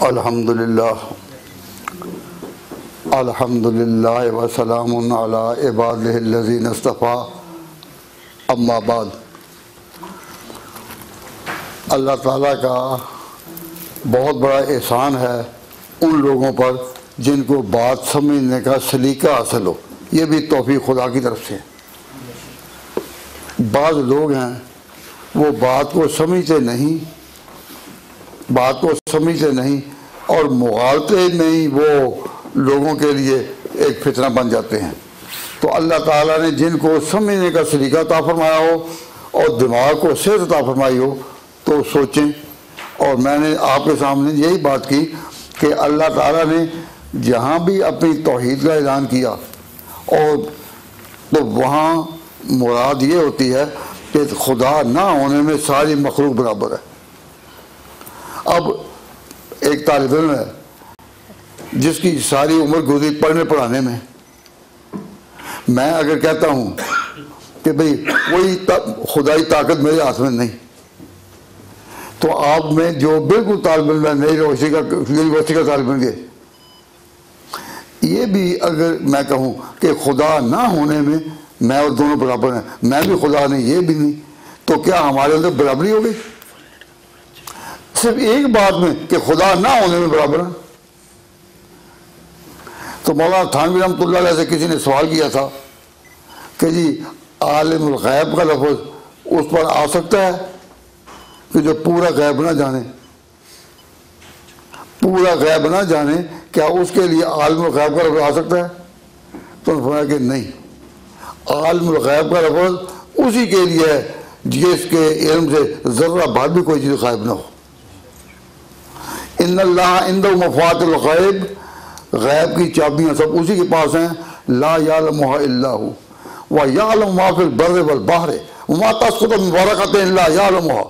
अल्हम्दुलिल्लाह अल्हम्दुलिल्लाह व सलामुन अला इबादिहिल्लज़ीना इस्तफ़ा अम्मा बाद। अल्लाह ताला का बहुत बड़ा एहसान है उन लोगों पर जिनको बात समझने का सलीका हासिल हो। ये भी तौफीक खुदा की तरफ से। बाज़ लोग हैं वो बात को समझते नहीं और मुगालते में ही वो लोगों के लिए एक फितना बन जाते हैं। तो अल्लाह ताला ने जिनको समझने का सलीका अता फरमाया हो और दिमाग को सेहत अता फरमाई हो तो सोचें। और मैंने आपके सामने यही बात की कि अल्लाह ताला ने जहाँ भी अपनी तौहीद का ऐलान किया और तो वहाँ मुराद ये होती है कि खुदा ना होने में सारी मखलूक बराबर है। अब एक तालिब इल्म है जिसकी सारी उम्र गुजरी पढ़ने पढ़ाने में। मैं अगर कहता हूँ कि भाई कोई खुदाई ताकत मेरे हाथ में नहीं, तो आप में जो बिल्कुल तालिब इल्म है, नई यूनिवर्सिटी का तालिब इल्म, ये भी अगर मैं कहूँ कि खुदा ना होने में मैं और दोनों बराबर हैं, मैं भी खुदा नहीं ये भी नहीं, तो क्या हमारे अंदर बराबरी हो गई? सिर्फ एक बात में कि खुदा ना होने में बराबर है। तो मौलाना थानवी रहमतुल्लाह अलैह से किसी ने सवाल किया था कि जी आलिमुल गैब का लफ्ज़ उस पर आ सकता है कि जो पूरा गैब ना जाने? पूरा गैब ना जाने क्या उसके लिए आलिमुल गैब का लफ्ज़ आ सकता है? तो फरमाया कि नहीं, आलिमुल गैब का लफ्ज़ उसी के लिए है जिसके इल्म से ज़र्रा भर भी कोई चीज़ गायब ना हो। इन्नल्लाह इंदहु मफ़ातिहुल गैब, गैब की चाबियाँ सब उसी के पास हैं। ला यअलमुहा इल्ला हु व यअलमु मा फिल बर्रि वल बहरि व मा तस्क़ुतु मिन वरक़तिन इल्ला यअलमुहा।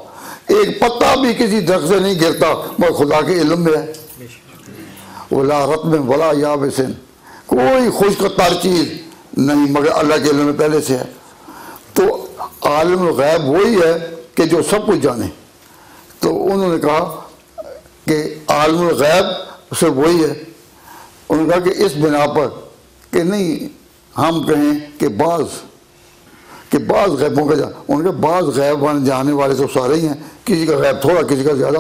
एक पत्ता भी किसी दरख़्त से नहीं गिरता मगर खुदा के इल्म में है। वला रत्बिन वला याबिसिन, कोई खुश्क तर चीज़ नहीं मगर अल्लाह के इल्म में पहले से है। तो आलिमुल गैब वही है कि जो सब कुछ जाने। तो उन्होंने कहा कि आलिमुल गैब सिर्फ वही है। उन्होंने कहा कि इस बिना पर कि नहीं हम कहें कि बाज़ गैबों का उनके बाज़ गैब जाने वाले तो सारे ही हैं, किसी का गैब थोड़ा किसी का ज़्यादा।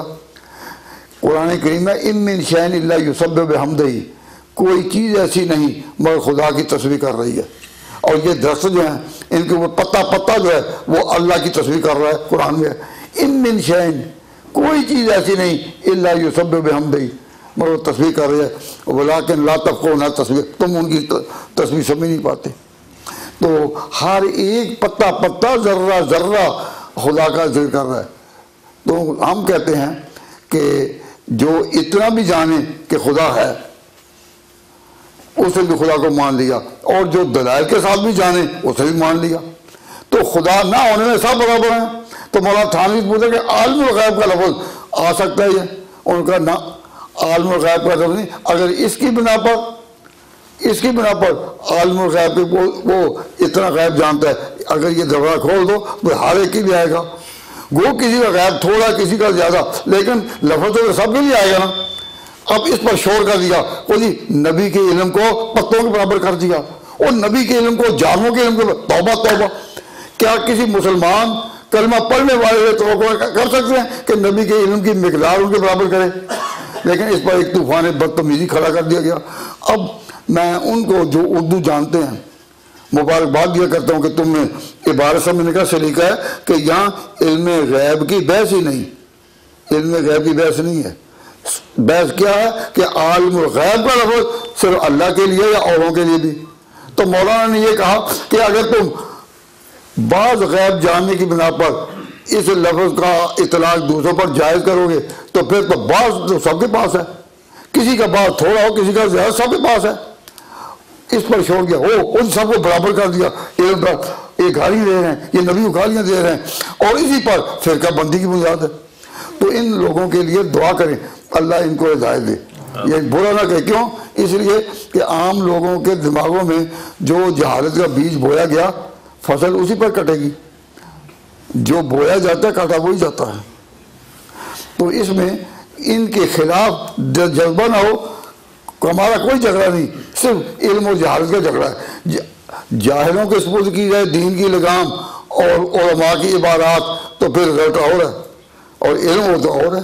कुरान करीम में इम मिन शैइन इल्ला युसब्बिहु बिहम्दिही, कोई चीज़ ऐसी नहीं मगर खुदा की तस्बीह कर रही है। और ये दरख्त जो हैं इनके वो पत्ता जो है वो अल्लाह की तस्बीह कर रहा है। कुरान में इम मिन शैइन, कोई चीज़ ऐसी नहीं इल्ला युसब्बिहु बिहम्दिही मगर वो तस्बीह कर रही है। वलाकिन ला तफ़क़हूना तस्बीह, तुम उनकी तस्बीह समझ नहीं पाते। तो हर एक पत्ता ज़र्रा खुदा का जिक्र कर रहा है। तो हम कहते हैं कि जो इतना भी जाने कि खुदा है उसे भी खुदा को मान लिया, और जो दलाइल के साथ भी जाने उसे भी मान लिया। तो खुदा ना होने में सब बराबर हैं। तो मौलाना थानवी पूछे कि आलिमुल गैब का लफ्ज़ आ सकता है? उनका ना, आलिमुल गैब का लफ्ज़ नहीं। अगर इसकी बिना पर आलिमुल गैब वो इतना गैब जानता है, अगर ये दरवाज़ा खोल दो तो हर एक की भी आएगा। वो किसी का गैब थोड़ा किसी का ज़्यादा, लेकिन लफ्ज़ तो सब के लिए आएगा ना। अब इस पर शोर कर दिया वो जी नबी के इल्म को पत्तों के बराबर कर दिया और नबी के इल्म को जानवरों के इल्म को। तौबा तौबा, क्या किसी मुसलमान कलमा पढ़ने वाले तो कर सकते हैं कि नबी के इल्म की मिकदार उनके बराबर करे? लेकिन इस पर एक तूफान बदतमीजी खड़ा कर दिया गया। अब मैं उनको जो उर्दू जानते हैं मुबारकबाद दिया करता हूँ कि तुमने इबारत समझने का सलीका है कि यहाँ इल्म गैब की बहस ही नहीं, इल्म गैब की बहस नहीं है। बहस क्या है कि आलिमुल गैब का लफ्ज़ सिर्फ अल्लाह के लिए या औरों के लिए भी। तो मौलाना ने यह कहा कि अगर तुम बाज़ गैब जानने की बिना पर इस लफ्ज़ का इतलाक़ दूसरों पर जायज़ करोगे तो फिर तो बाज़ तो सबके पास है, किसी का बाज़ थोड़ा हो किसी का ज़्यादा, सबके पास है। इस पर छोड़ गया हो उन सबको बराबर कर दिया। ये गाली दे रहे हैं, ये नबी को गालियाँ दे रहे हैं और इसी पर फिरका बंदी की बुनियाद है। तो इन लोगों के लिए दुआ करें अल्लाह इनको हिदायत दे, ये बुरा ना कहे। क्यों? इसलिए कि आम लोगों के दिमागों में जो जहालत का बीज बोया गया फसल उसी पर कटेगी। जो बोया जाता है काटा वही जाता है। तो इसमें इनके खिलाफ जज्बा ना हो, हमारा कोई झगड़ा नहीं, सिर्फ इल्म और जहालत का झगड़ा है। जाहिलों के सुपुर्द की जाए दीन की लगाम और उलमा की इबारात, तो फिर रिजल्ट और है, और इल्म होता और है।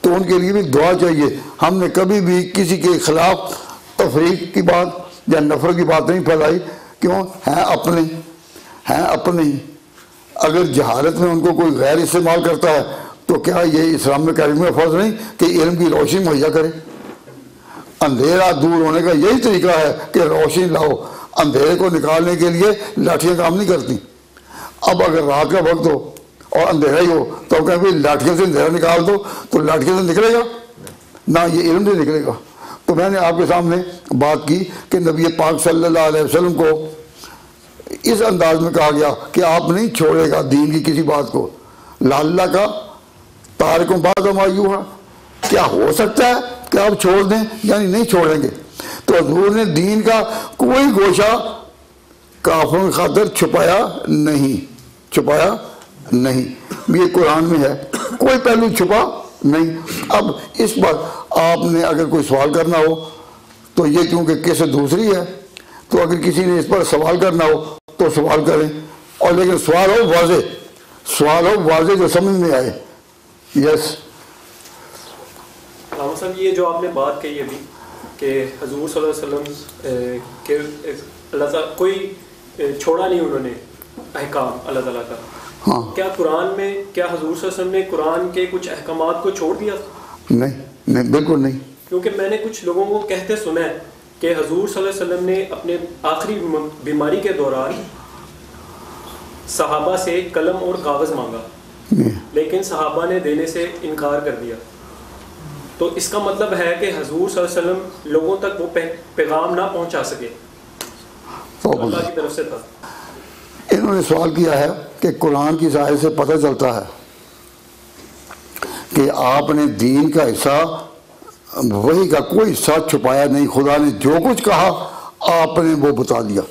तो उनके लिए भी दुआ चाहिए। हमने कभी भी किसी के खिलाफ तफरीक की बात या नफरत की बात नहीं फैलाई। क्यों? हैं अपने, हैं अपने ही। अगर जहालत में उनको कोई गैर इस्तेमाल करता है तो क्या ये इस्लाम में कैरिम में फ़र्ज नहीं कि इल्म की रोशनी मुहैया करे? अंधेरा दूर होने का यही तरीका है कि रोशनी लाओ। अंधेरे को निकालने के लिए लाठियाँ काम नहीं करती। अब अगर रात का वक्त हो और अंधेरा ही हो तो कहें भाई लाठियों से अंधेरा निकाल दो, तो लाठियों से निकलेगा ना, ये इल्म से निकलेगा। तो मैंने आपके सामने बात की कि नबी पाक सल्लल्लाहु अलैहि वसल्लम को इस अंदाज में कहा गया कि आप नहीं छोड़ेगा दीन की किसी बात को। लाल्ला का तारिकुम बाद मायूहा, क्या हो सकता है कि आप छोड़ दें, यानी नहीं छोड़ेंगे। तो हजूर ने दीन का कोई गोशा काफिरों की खातिर छुपाया नहीं, छुपाया नहीं। ये कुरान में है, कोई पहलू छुपा नहीं। अब इस पर आपने अगर कोई सवाल करना हो तो ये क्योंकि किस्सा दूसरी है, तो अगर किसी ने इस पर सवाल करना हो तो सवाल करें, और लेकिन सवाल हो वाज़े, सवाल हो वाज़े जो समझ में आए। यस साहब, ये जो आपने बात कही अभी कि हजूर सल्लल्लाहु अलैहि वसल्लम के अल्लाह ताला कोई छोड़ा नहीं उन्होंने अहकाम अल्लाह ताला का। हाँ, क्या कुरान में, क्या हजूर सल्लल्लाहु अलैहि वसल्लम ने कुरान के कुछ अहकामात को छोड़ दिया? नहीं, नहीं, बिल्कुल नहीं। क्योंकि मैंने कुछ लोगों को कहते सुना है कि हजूर सल्लल्लाहु अलैहि वसल्लम ने अपने आखिरी बीमारी के दौरान सहाबा से कलम और कागज़ मांगा, लेकिन सहाबा ने देने से इनकार कर दिया। तो इसका मतलब है कि हजूर सल्लल्लाहु अलैहि वसल्लम लोगों तक वो पैगाम ना पहुंचा सके, अल्लाह की तरफ से था। इन्होंने सवाल किया है कि कुरान की ज़ाहिर से पता चलता है कि आपने दीन का हिस्सा, वही का कोई हिस्सा छुपाया नहीं। खुदा ने जो कुछ कहा आपने वो बता दिया,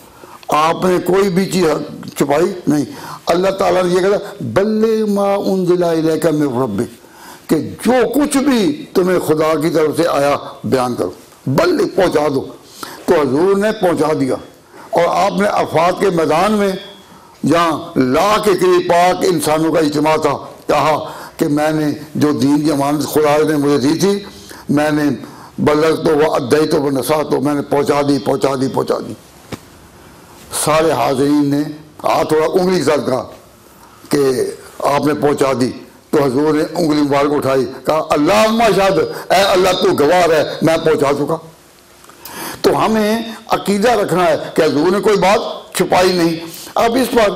आपने कोई भी चीज़ छुपाई नहीं। अल्लाह ताला ने ये कहा बल्ले मा उन्ज़िला इलैका मिन रब्बिक, कि जो कुछ भी तुम्हें खुदा की तरफ से आया बयान करो, बल्ले पहुँचा दो। तो हजूर ने पहुँचा दिया। और आपने अफात के मैदान में जहाँ लाख के पाक इंसानों का इज्तिमा था, कहा कि मैंने जो दीन की अमानत खुदा ने मुझे दी थी, मैंने बलग तो वह अद्दई तो वह नसा तो मैंने पहुँचा दी, पहुँचा दी, पहुँचा दी। सारे हाज़रीन ने हाथ थोड़ा उंगली के साथ कहा कि आपने पहुँचा दी। तो हजूर ने उंगली मुबारक उठाई, कहा अल्लाह मशहद, ऐ अल्लाह तू गवाह है, मैं पहुँचा चुका। तो हमें अकीदा रखना है कि हजूर ने कोई बात छुपाई नहीं। अब इस पर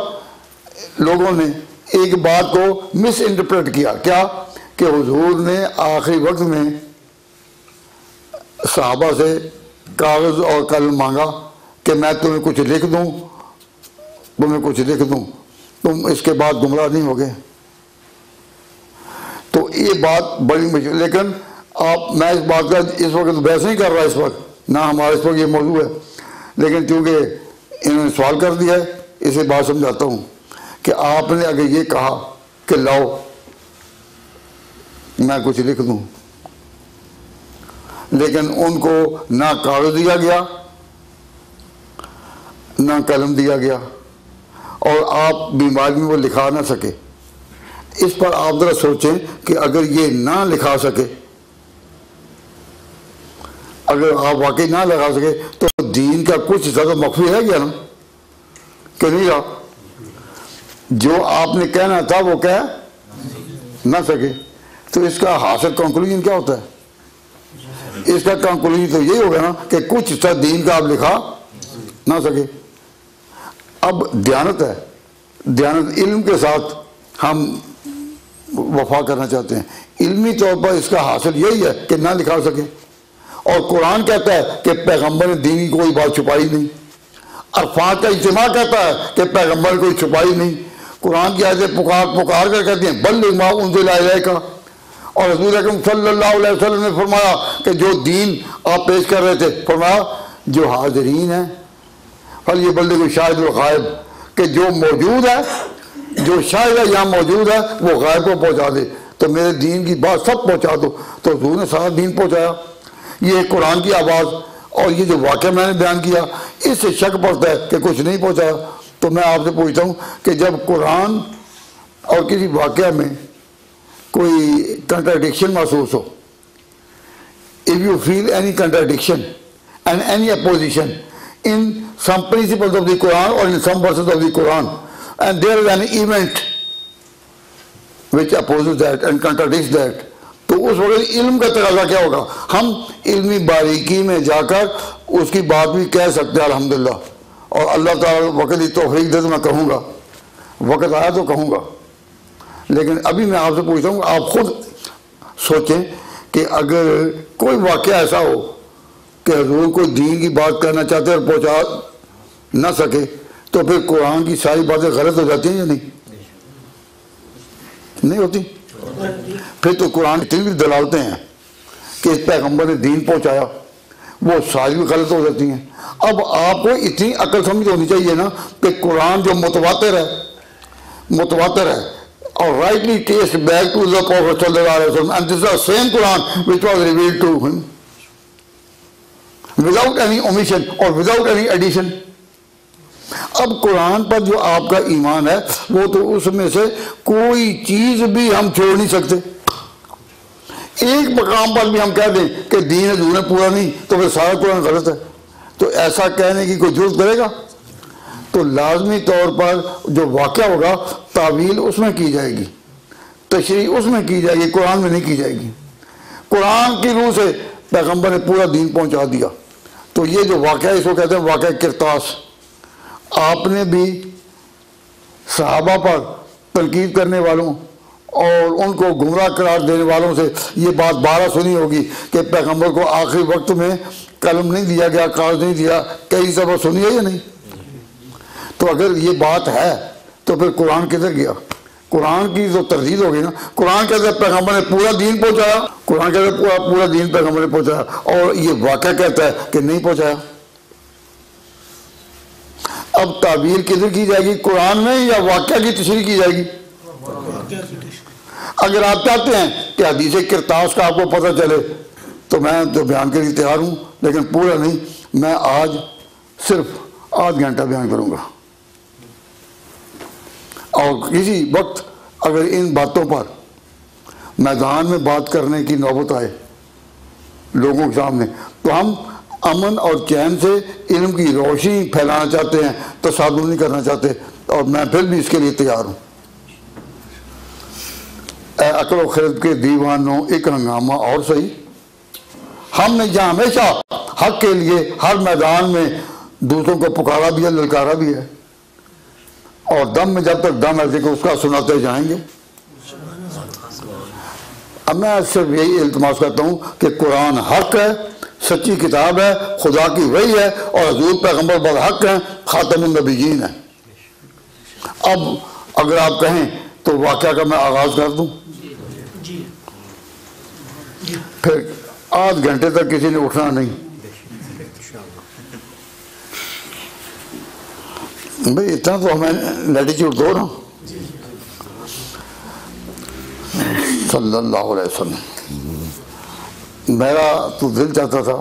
लोगों ने एक बात को मिस इंटरप्रेट किया, क्या कि हुजूर ने आखिरी वक्त में सहाबा से कागज़ और कलम मांगा कि मैं तुम्हें कुछ लिख दूं, तुम्हें कुछ लिख दूं, तुम इसके बाद गुमराह नहीं होगे। तो ये बात बड़ी मुश्किल, लेकिन आप, मैं इस बात का इस वक्त बहस नहीं कर रहा, इस वक्त ना हमारे इस वक्त ये मौजूद है, लेकिन चूँकि इन्होंने सवाल कर दिया है इसे बात समझाता हूँ कि आपने अगर ये कहा कि लाओ मैं कुछ लिख दूँ, लेकिन उनको ना कागज़ दिया गया ना कलम दिया गया और आप बीमारी में वो लिखा ना सके, इस पर आप ज़रा सोचें कि अगर ये ना लिखा सके, अगर आप वाकई ना लगा सके तो दीन का कुछ हिस्सा तो मख्फी रह गया ना, कि नहीं रहा। जो आपने कहना था वो कह ना सके, तो इसका हासिल कंक्लूजन क्या होता है? इसका कंक्लूजन तो यही होगा ना कि कुछ हिस्सा दीन का आप लिखा ना सके। अब दयानत है, दयानत इल्म के साथ हम वफा करना चाहते हैं। इल्मी तौर पर इसका हासिल यही है कि ना लिखा सके, और कुरान कहता है कि पैगंबर ने दीन की कोई बात छुपाई नहीं। अरफात का इज्तिमा कहता है कि पैगंबर ने कोई छुपाई नहीं। कुरान की आयतें पुकार पुकार कर कहती हैं बल्लिग मा उन्ज़िला इलैका, और रसूल अकरम सल्लल्लाहु अलैहि वसल्लम ने फरमाया कि जो दीन आप पेश कर रहे थे, फरमाया जो हाज़रीन है फल ये बल्लिग शाहिद व गायब, कि जो मौजूद है, जो शायद यहाँ मौजूद है वो गायब को पहुँचा दे। तो तो मेरे दीन की बात सब पहुंचा दो। तो हुजूर ने सारा दीन पहुंचाया। ये कुरान की आवाज़ और ये जो वाक़या मैंने बयान किया, इससे शक पड़ता है कि कुछ नहीं पहुंचाया। तो मैं आपसे पूछता हूँ कि जब कुरान और किसी वाक़या में कोई कंट्राडिक्शन महसूस हो, if you feel any contradiction and any opposition in some principles of the Quran or in some verses of the Quran, and there is an event which opposes that and contradicts that, तो उस वक्त इल्म का तकाजा क्या होगा? हम इल्मी बारीकी में जाकर उसकी बात भी कह सकते हैं अल्हम्दुलिल्लाह। और अल्लाह ताला वक़्त की तौफीक दे तो मैं कहूँगा, वक़्त आया तो कहूँगा। लेकिन अभी मैं आपसे पूछता हूँ, आप खुद सोचें कि अगर कोई वाक़या ऐसा हो कि हुजूर कोई दीन की बात करना चाहते और पहुँचा ना सके, तो फिर कुरान की सारी बातें गलत हो जाती हैं या नहीं? नहीं होती? फिर तो कुरान इतनी भी दलालतें हैं कि इस पैगम्बर ने दीन पहुँचाया, वो सारी भी गलत हो जाती हैं। अब आपको इतनी अकल समझ होनी चाहिए ना कि कुरान जो मुतवातिर है और rightly traced back to the Prophet sallallahu alaihi wasallam, and this is the same Quran which was revealed to him without any omission or without any addition. अब कुरान पर जो आपका ईमान है वो तो उसमें से कोई चीज भी हम छोड़ नहीं सकते। एक मकाम पर भी हम कह दें कि दीन हुजूर ने पूरा नहीं, तो फिर सारा कुरान गलत है। तो ऐसा कहने की कोई जरूरत करेगा? तो लाजमी तौर पर जो वाक़या होगा तावील उसमें की जाएगी, तशरीह उसमें की जाएगी, कुरान में नहीं की जाएगी। कुरान की रूह से पैगंबर ने पूरा दीन पहुंचा दिया। तो ये जो वाक़या इसको कहते हैं वाक़या किरतास। आपने भी सहाबा पर तनकीद करने वालों और उनको गुमराह करार देने वालों से ये बात बारह सुनी होगी कि पैगंबर को आखिरी वक्त में कलम नहीं दिया गया, कागज नहीं दिया, कई सबक सुनी है या नहीं? तो अगर ये बात है तो फिर कुरान किधर गया? कुरान की जो तरजीह होगी ना, कुरान कहते हैं पैगंबर ने पूरा दीन पहुंचाया, कुरान कहते हैं पूरा दीन पैगंबर ने पहुंचाया, और ये वाक़या कहता है कि नहीं पहुंचाया। अब ताबीर किधर की जाएगी, कुरान में या वाक़या की तशरीह की जाएगी? अगर आप चाहते हैं कि हदीस किरतास का आपको पता चले तो मैं तो बयान के लिए तैयार हूँ, लेकिन पूरा नहीं। मैं आज सिर्फ आध घंटा बयान करूँगा, और किसी वक्त अगर इन बातों पर मैदान में बात करने की नौबत आए लोगों के सामने, तो हम अमन और चैन से इल्म की रोशनी फैलाना चाहते हैं, तसादुम नहीं करना चाहते, और मैं फिर भी इसके लिए तैयार हूँ। अकल व खिरत के दीवानों एक हंगामा और सही, हमने जहाँ हमेशा हक के लिए हर मैदान में दूसरों को पुकारा भी है, ललकारा भी है, और दम में जब तक दम है कि उसका सुनाते जाएंगे। अब मैं सिर्फ यही इल्तिमास करता हूँ कि कुरान हक है, सच्ची किताब है, खुदा की वही है, और हजूर पैगंबर बड़ हक हैं, खातमुन नबीयीन है। अब अगर आप कहें तो वाक़या का मैं आगाज़ कर दूँ, फिर आध घंटे तक किसी ने उठना नहीं। भाई इतना तो हमें लैटिट्यूड दो ना। सल्लल्लाहु अलैहि वसल्लम। मेरा तो दिल चाहता था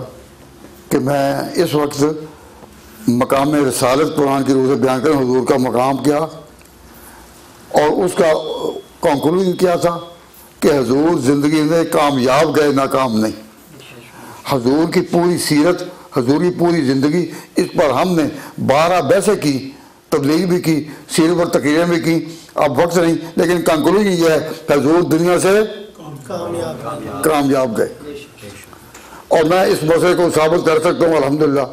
कि मैं इस वक्त मकाम रिसालत कुरान की रूह से बयान करूँ, हुजूर का मकाम क्या और उसका कंक्लूजन क्या था कि हुजूर ज़िंदगी में कामयाब गए, नाकाम नहीं। हुजूर की पूरी सीरत, हुजूर की पूरी ज़िंदगी, इस पर हमने 12 बहसें की, तबलीग भी की, सीरत पर तकरीरें भी की। अब वक्त नहीं, लेकिन कंक्लूजन ये है हुजूर दुनिया से कामयाब गए। और मैं इस मसले को साबित कर सकता हूँ अल्हम्दुलिल्लाह,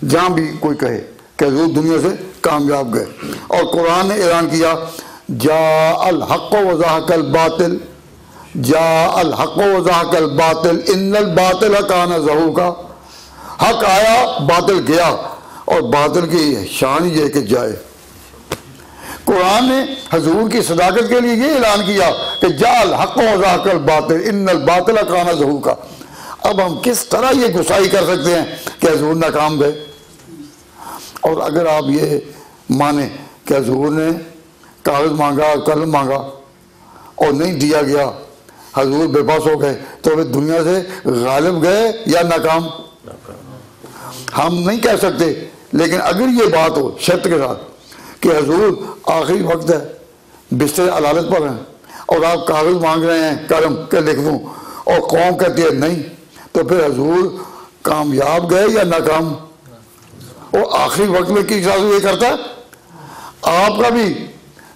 जहाँ भी कोई कहे कि हुजूर दुनिया से कामयाब गए। और कुरान ने ऐलान किया, जा अल हक़ व ज़हक़ल बातिल, जा अल हक़ व ज़हक़ल बातिल इन्नल बातिल काना ज़हूक़ा। हक आया, बातिल गया, और बातिल की शान ये कि जाए। कुरान ने हुजूर की सदाकत के लिए ये ऐलान किया कि जा अल हक़ व ज़हक़ल बातिल इन्नल बातिल काना ज़हूक़ा। अब हम किस तरह ये गुसाई कर सकते हैं कि हुजूर नाकाम गए? और अगर आप ये माने कि हुजूर ने कागज़ मांगा, कलम मांगा और नहीं दिया गया, हजूर बेबस हो गए तो वे दुनिया से गालिब गए या नाकाम? हम नहीं कह सकते, लेकिन अगर ये बात हो शर्त के साथ कि हजूर आखिरी वक्त है, बिस्तर अदालत पर हैं और आप कागज मांग रहे हैं कलम के लिख दूँ, और कौम कहती है नहीं, तो फिर हजूर कामयाब गए या नाकाम? और आखिरी वक्त में किस साथ ये करता है? आपका भी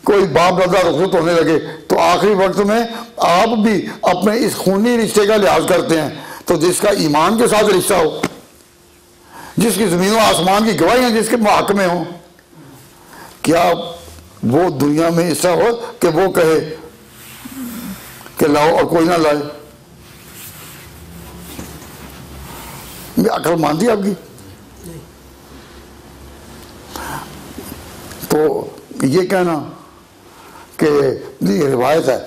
कोई बाप दादा रुखसत होने लगे तो आखिरी वक्त में आप भी अपने इस खूनी रिश्ते का लिहाज करते हैं। तो जिसका ईमान के साथ रिश्ता हो, जिसकी ज़मीन आसमान की गवाहियाँ जिसके हक में हो, क्या वो दुनिया में ऐसा हो कि वो कहे कि लाओ और कोई ना लाए? अकल मानती आपकी? तो ये कहना कि ये रिवायत है,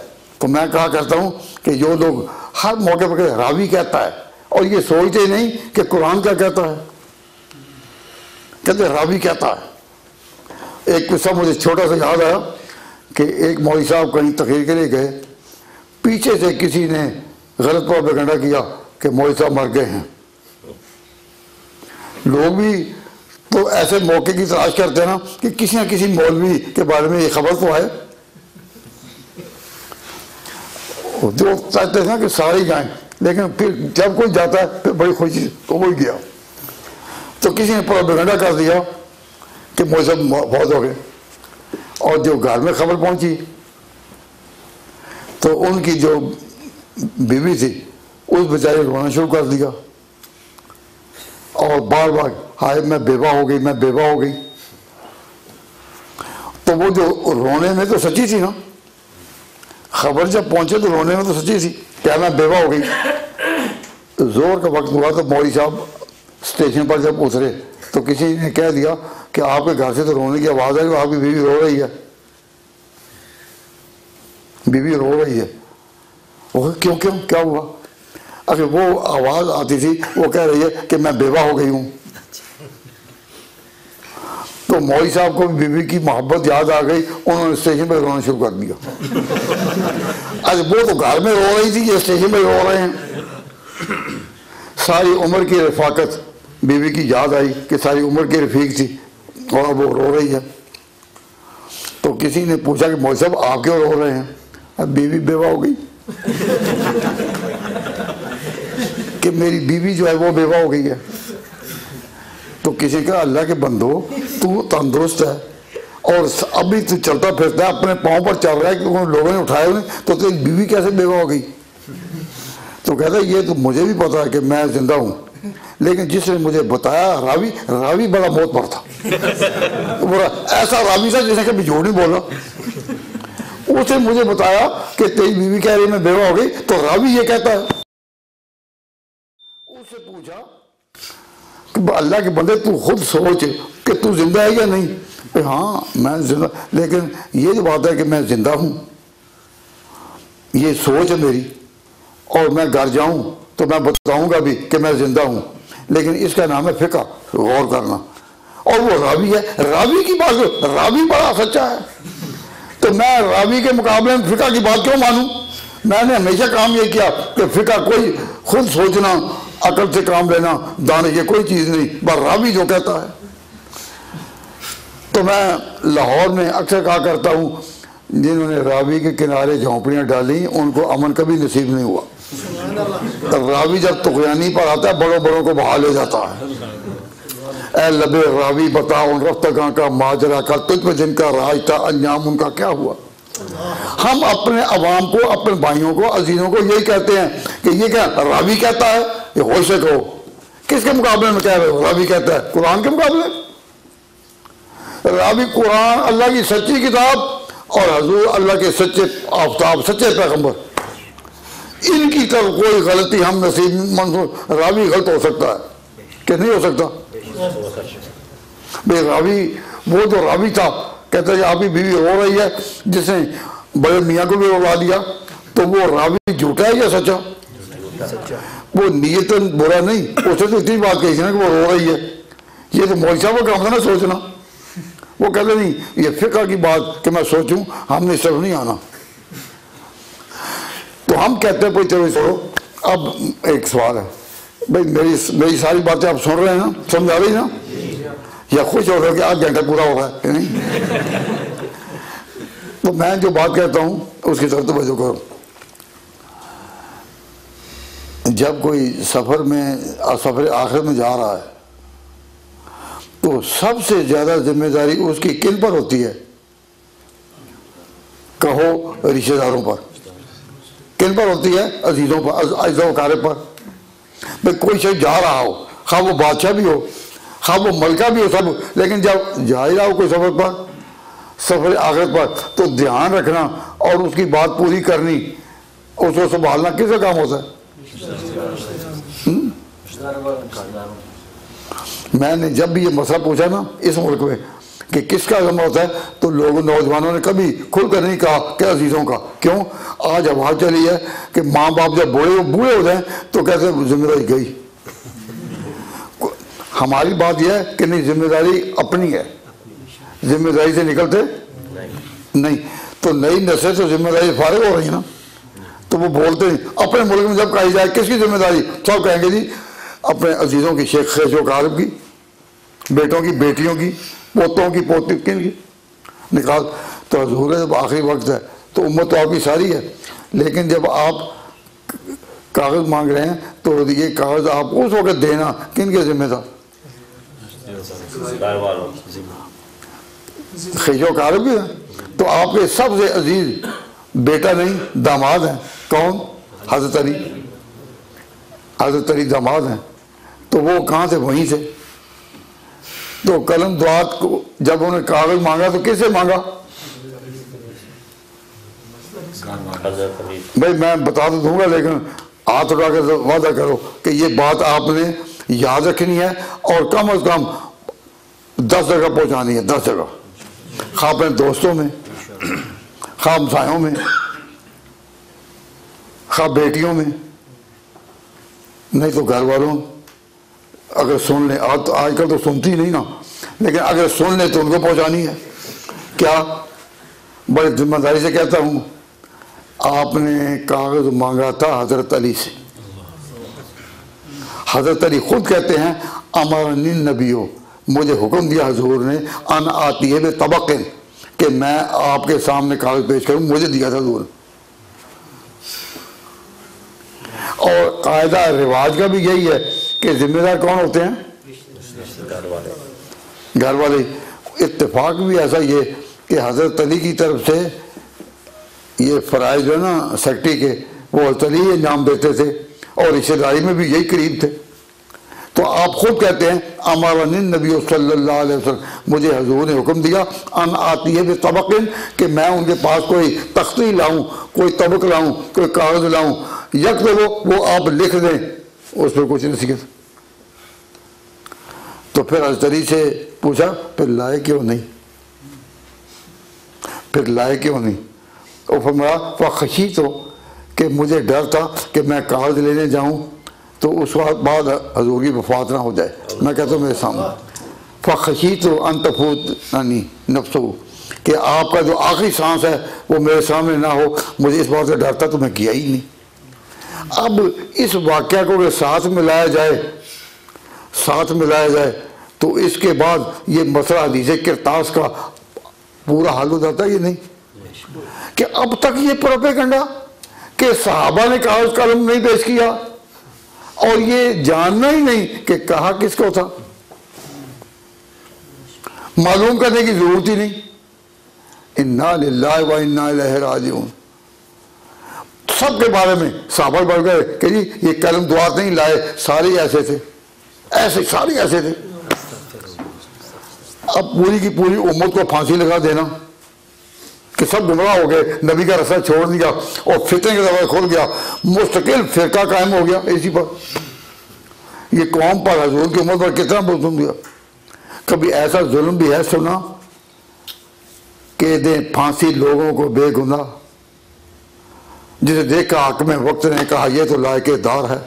तो मैं कहा करता हूँ कि जो लोग हर मौके पर रावी कहता है और ये सोचते ही नहीं कि कुरान क्या कहता है, कहते रावी कहता है। एक किस्सा मुझे छोटा सा याद आया कि एक मौलवी साहब कहीं तकरीर के लिए गए, पीछे से किसी ने गलत प्रोपेगेंडा किया कि मौलवी साहब मर गए हैं। लोग भी तो ऐसे मौके की तलाश करते हैं ना कि किसी न किसी मौलवी के बारे में ये खबर तो आए, जो चाहते थे ना कि सारे जाएं, लेकिन फिर जब कोई जाता है फिर बड़ी खुशी तो वही गया। तो किसी ने प्रोपेगेंडा कर दिया कि मुझे बहुत हो गए, और जो घर में खबर पहुंची तो उनकी जो बीवी थी उस बेचारे रोना शुरू कर दिया और बार बार हाय मैं बेवा हो गई, मैं बेवा हो गई। तो वो जो रोने में तो सच्ची थी ना, खबर जब पहुंचे तो रोने में तो सच्ची थी, क्या मैं बेवा हो गई। जोर का वक्त हुआ तो मौलवी साहब स्टेशन पर जब उतरे तो किसी ने कह दिया कि आपके घर से तो रोने की आवाज़ आई, आपकी बीवी रो रही है, बीवी रो रही है। वो क्यों क्यों क्या हुआ? अगर वो आवाज़ आती थी वो कह रही है कि मैं बेवा हो गई हूँ। तो मौलवी साहब को बीवी की मोहब्बत याद आ गई, उन्होंने स्टेशन पर रोना शुरू कर दिया। अरे वो तो घर में रो रही थी, ये स्टेशन पर रो रहे हैं। सारी उम्र की रफाकत बीवी की याद आई कि सारी उम्र की रफीक थी और वो रो रही है। तो किसी ने पूछा कि मौलवी साहब आप क्यों रो रहे हैं? अब बीवी बेवा हो गई कि मेरी बीवी जो है वो बेवा हो गई है। तो किसी का अल्लाह के बंदो तू तंदुरुस्त है और अभी तू चलता फिरता है, अपने पाँव पर चल रहा है, क्योंकि लोगों ने उठाया उन्हें, तो तेरी बीवी कैसे बेवा हो गई? तो कहता है ये तो मुझे भी पता है कि मैं जिंदा हूँ, लेकिन जिसने मुझे बताया रावी बड़ा मौत पर था। बोला ऐसा रावी था जिसने कभी झूठ नहीं बोला, उसने मुझे बताया कि तेरी बीवी कह रही मैं बेवा हो गई, तो रावी ये कहता है। उससे पूछा कि अल्लाह के बंदे तू खुद सोच कि तू जिंदा है या नहीं? हाँ मैं जिंदा, लेकिन ये जो बात है कि मैं जिंदा हूँ, ये सोच है मेरी, और मैं घर जाऊँ तो मैं बताऊँगा भी कि मैं जिंदा हूँ, लेकिन इसका नाम है फिका, गौर करना। और वो रावी है, रावी की बात, रावी बड़ा सच्चा है, तो मैं रावी के मुकाबले में फिका की बात क्यों मानूं? मैंने हमेशा काम ये किया कि फिका कोई खुद सोचना, अकल से काम लेना, दाने ये कोई चीज़ नहीं, बस रावी जो कहता है। तो मैं लाहौर में अक्सर कहा करता हूँ, जिन्होंने रावी के किनारे झोंपड़ियाँ डाली उनको अमन कभी नसीब नहीं हुआ। रावी जब तुगयानी पर आता है बड़ों बड़ों को बहा ले जाता है। ए लबे रावी बता उन रफ्तगां का माजरा का, तुझ पे जिनका राज था अंजाम उनका क्या हुआ। हम अपने अवाम को, अपने भाइयों को, अजीजों को यही कहते हैं कि ये क्या रावी कहता है, ये होश से कहो। किसके मुकाबले में कह रहे हो? रावी कहता है कुरान के मुकाबले। रावी कुरान अल्लाह की सच्ची किताब और हजूर अल्लाह के सच्चे आफ्ताब, सच्चे पैगंबर, इनकी तरफ कोई गलती हम नसीब मंसूर। रावी गलत हो सकता है कि नहीं हो सकता? भाई रावी, वो जो रावी था कहता है आपकी बीवी रो रही है, जिसने बड़े मियाँ को भी रोला दिया, तो वो रावी झूठा है या सच्चा? वो नीयतन बुरा नहीं, उसे तो इतनी बात कही थी ना कि वो रो रही है। ये तो मौलवी साहब का काम था ना सोचना। वो कहते नहीं ये फिक्र की बात कि मैं सोचूं, हमने सब नहीं आना। तो हम कहते हैं कोई चलो छोड़ो। अब एक सवाल है भाई, मेरी सारी बातें आप सुन रहे हैं ना, समझ आ रही ना, या खुश हो रहे हो कि 8 घंटा पूरा हो रहा है कि नहीं? तो मैं जो बात कहता हूँ उसकी तरफ तवज्जो करो। जब कोई सफ़र आखिर में जा रहा है तो सबसे ज़्यादा जिम्मेदारी उसकी किन पर होती है? कहो रिश्तेदारों पर। किन पर होती है? अजीज़ों पर, अज़ीज़ों कारब पर। भाई कोई शख्स जा रहा हो, खा वो बादशाह भी हो, खा वो मलका भी हो, सब, लेकिन जब जा ही रहा हो कोई सफ़र पर, सफ़र आखिरत पर, तो ध्यान रखना और उसकी बात पूरी करनी, उसको संभालना किसका काम होता है? मैंने जब भी ये मसला पूछा ना इस मुल्क में कि किसका ज़िम्मा होता है, तो लोगों नौजवानों ने कभी खुल कर नहीं कहा कि अजीज़ों का। क्यों? आज आवाज़ चली है कि माँ बाप जब बूढ़े हो जाएं तो कैसे जिम्मेदारी गई। हमारी बात यह है कि नहीं, जिम्मेदारी अपनी है, जिम्मेदारी से निकलते नहीं। तो नई नस्ल से जिम्मेदारी फारिग हो रही है ना, तो वो बोलते नहीं। अपने मुल्क में जब कही जाए किसकी जिम्मेदारी, सब कहेंगे जी अपने अजीज़ों की, शेख ख़ैशो कारब की, बेटों की, बेटियों की, पोतों की, पोती किन की निकाल। तो हजूर जब आखिरी वक्त है तो उम्मत तो आपकी सारी है, लेकिन जब आप कागज़ मांग रहे हैं तो ये कागज़ आप उस वक्त देना किन के ज़िम्मे था? ख़ैशो कारब की है। तो आपके सबसे अजीज़ बेटा नहीं दामाद हैं। कौन? हज़रत अली। हज़रत अली दामाद हैं। तो वो कहाँ से? वहीं से। तो कलम दुआत को जब उन्होंने कागज मांगा तो किससे मांगा? भाई मैं बता तो दूंगा, लेकिन हाथ उठा कर वादा करो कि ये बात आपने याद रखनी है और कम अज कम 10 जगह पहुंचानी है। 10 जगह, खा अपने दोस्तों में, खा हमसायों में, खा बेटियों में, नहीं तो घर वालों अगर सुन लें। आजकल तो सुनती नहीं ना, लेकिन अगर सुन लें तो उनको पहुंचानी है। क्या? बड़ी जिम्मेदारी से कहता हूँ, आपने कागज मांगा था हजरत अली से। हजरत अली खुद कहते हैं अमरनी नबियो, मुझे हुक्म दिया हजूर ने, अन आती है तबक़िन, कि मैं आपके सामने कागज पेश करूँ, मुझे दिया था हजूर। और कायदा रिवाज का भी यही है कि जिम्मेदार कौन होते हैं? घर वाले। इत्तेफाक भी ऐसा ही है कि हजरत अली की तरफ से ये फ़राइज़ जो है ना सेक्रेटरी के, वो हजरत अली ही अंजाम देते थे और रिश्तेदारी में भी यही करीब थे। तो आप खुद कहते हैं अमरनी नबी सल्लल्लाहु अलैहि वसल्लम, मुझे हजूर ने हुक्म दिया अन आती है तबक़िन, कि मैं उनके पास कोई तख्ती लाऊं, कोई तबक लाऊं, कोई कागज़ लाऊं, यक वो आप लिख दें उस पर कुछ नसीहत। तो फिर हज़रत अली से पूछा, फिर लाए क्यों नहीं? फिर लाए क्यों नहीं? और फरमाया फ़ख़शी तो, कि मुझे डर था कि मैं कागज़ लेने जाऊं तो उस वक्त बाद हजूर की वफ़ात ना हो जाए। मैं कहता हूँ मेरे सामने फ़ख़शी तो अंतफूतनी नफ्सो, कि आपका जो आखिरी सांस है वो मेरे सामने ना हो, मुझे इस बात से डर था तो मैं किया ही नहीं। अब इस वाक़या को अगर साथ मिलाया जाए तो इसके बाद ये मसला हदीस किरतास का पूरा हल हो जाता है। ये नहीं कि अब तक ये प्रोपेगेंडा कि सहाबा ने कागज कलम नहीं पेश किया और ये जानना ही नहीं कि कहा किसको था, मालूम करने की जरूरत ही नहीं। इन्ना लिल्लाहि व इन्ना इलैहि राजिऊन। सबके बारे में सहाबा बढ़ गए कि जी ये कलम दुआत नहीं लाए, सारे ऐसे थे, ऐसे सारे ऐसे थे। अब पूरी की पूरी उम्मत को फांसी लगा देना कि सब गुमराह हो गए, नबी का रास्ता छोड़ दिया और फितने का दरवाजा खुल गया, मुस्तकिल फिरका कायम हो गया इसी पर। ये कौम पर, हजूर की उम्मत पर कितना जुल्म दिया। कभी ऐसा जुल्म भी है सुना कि दे फांसी लोगों को बेगुनाह, जिसे देखा हाकिम वक्त ने कहा यह तो लायकेदार है।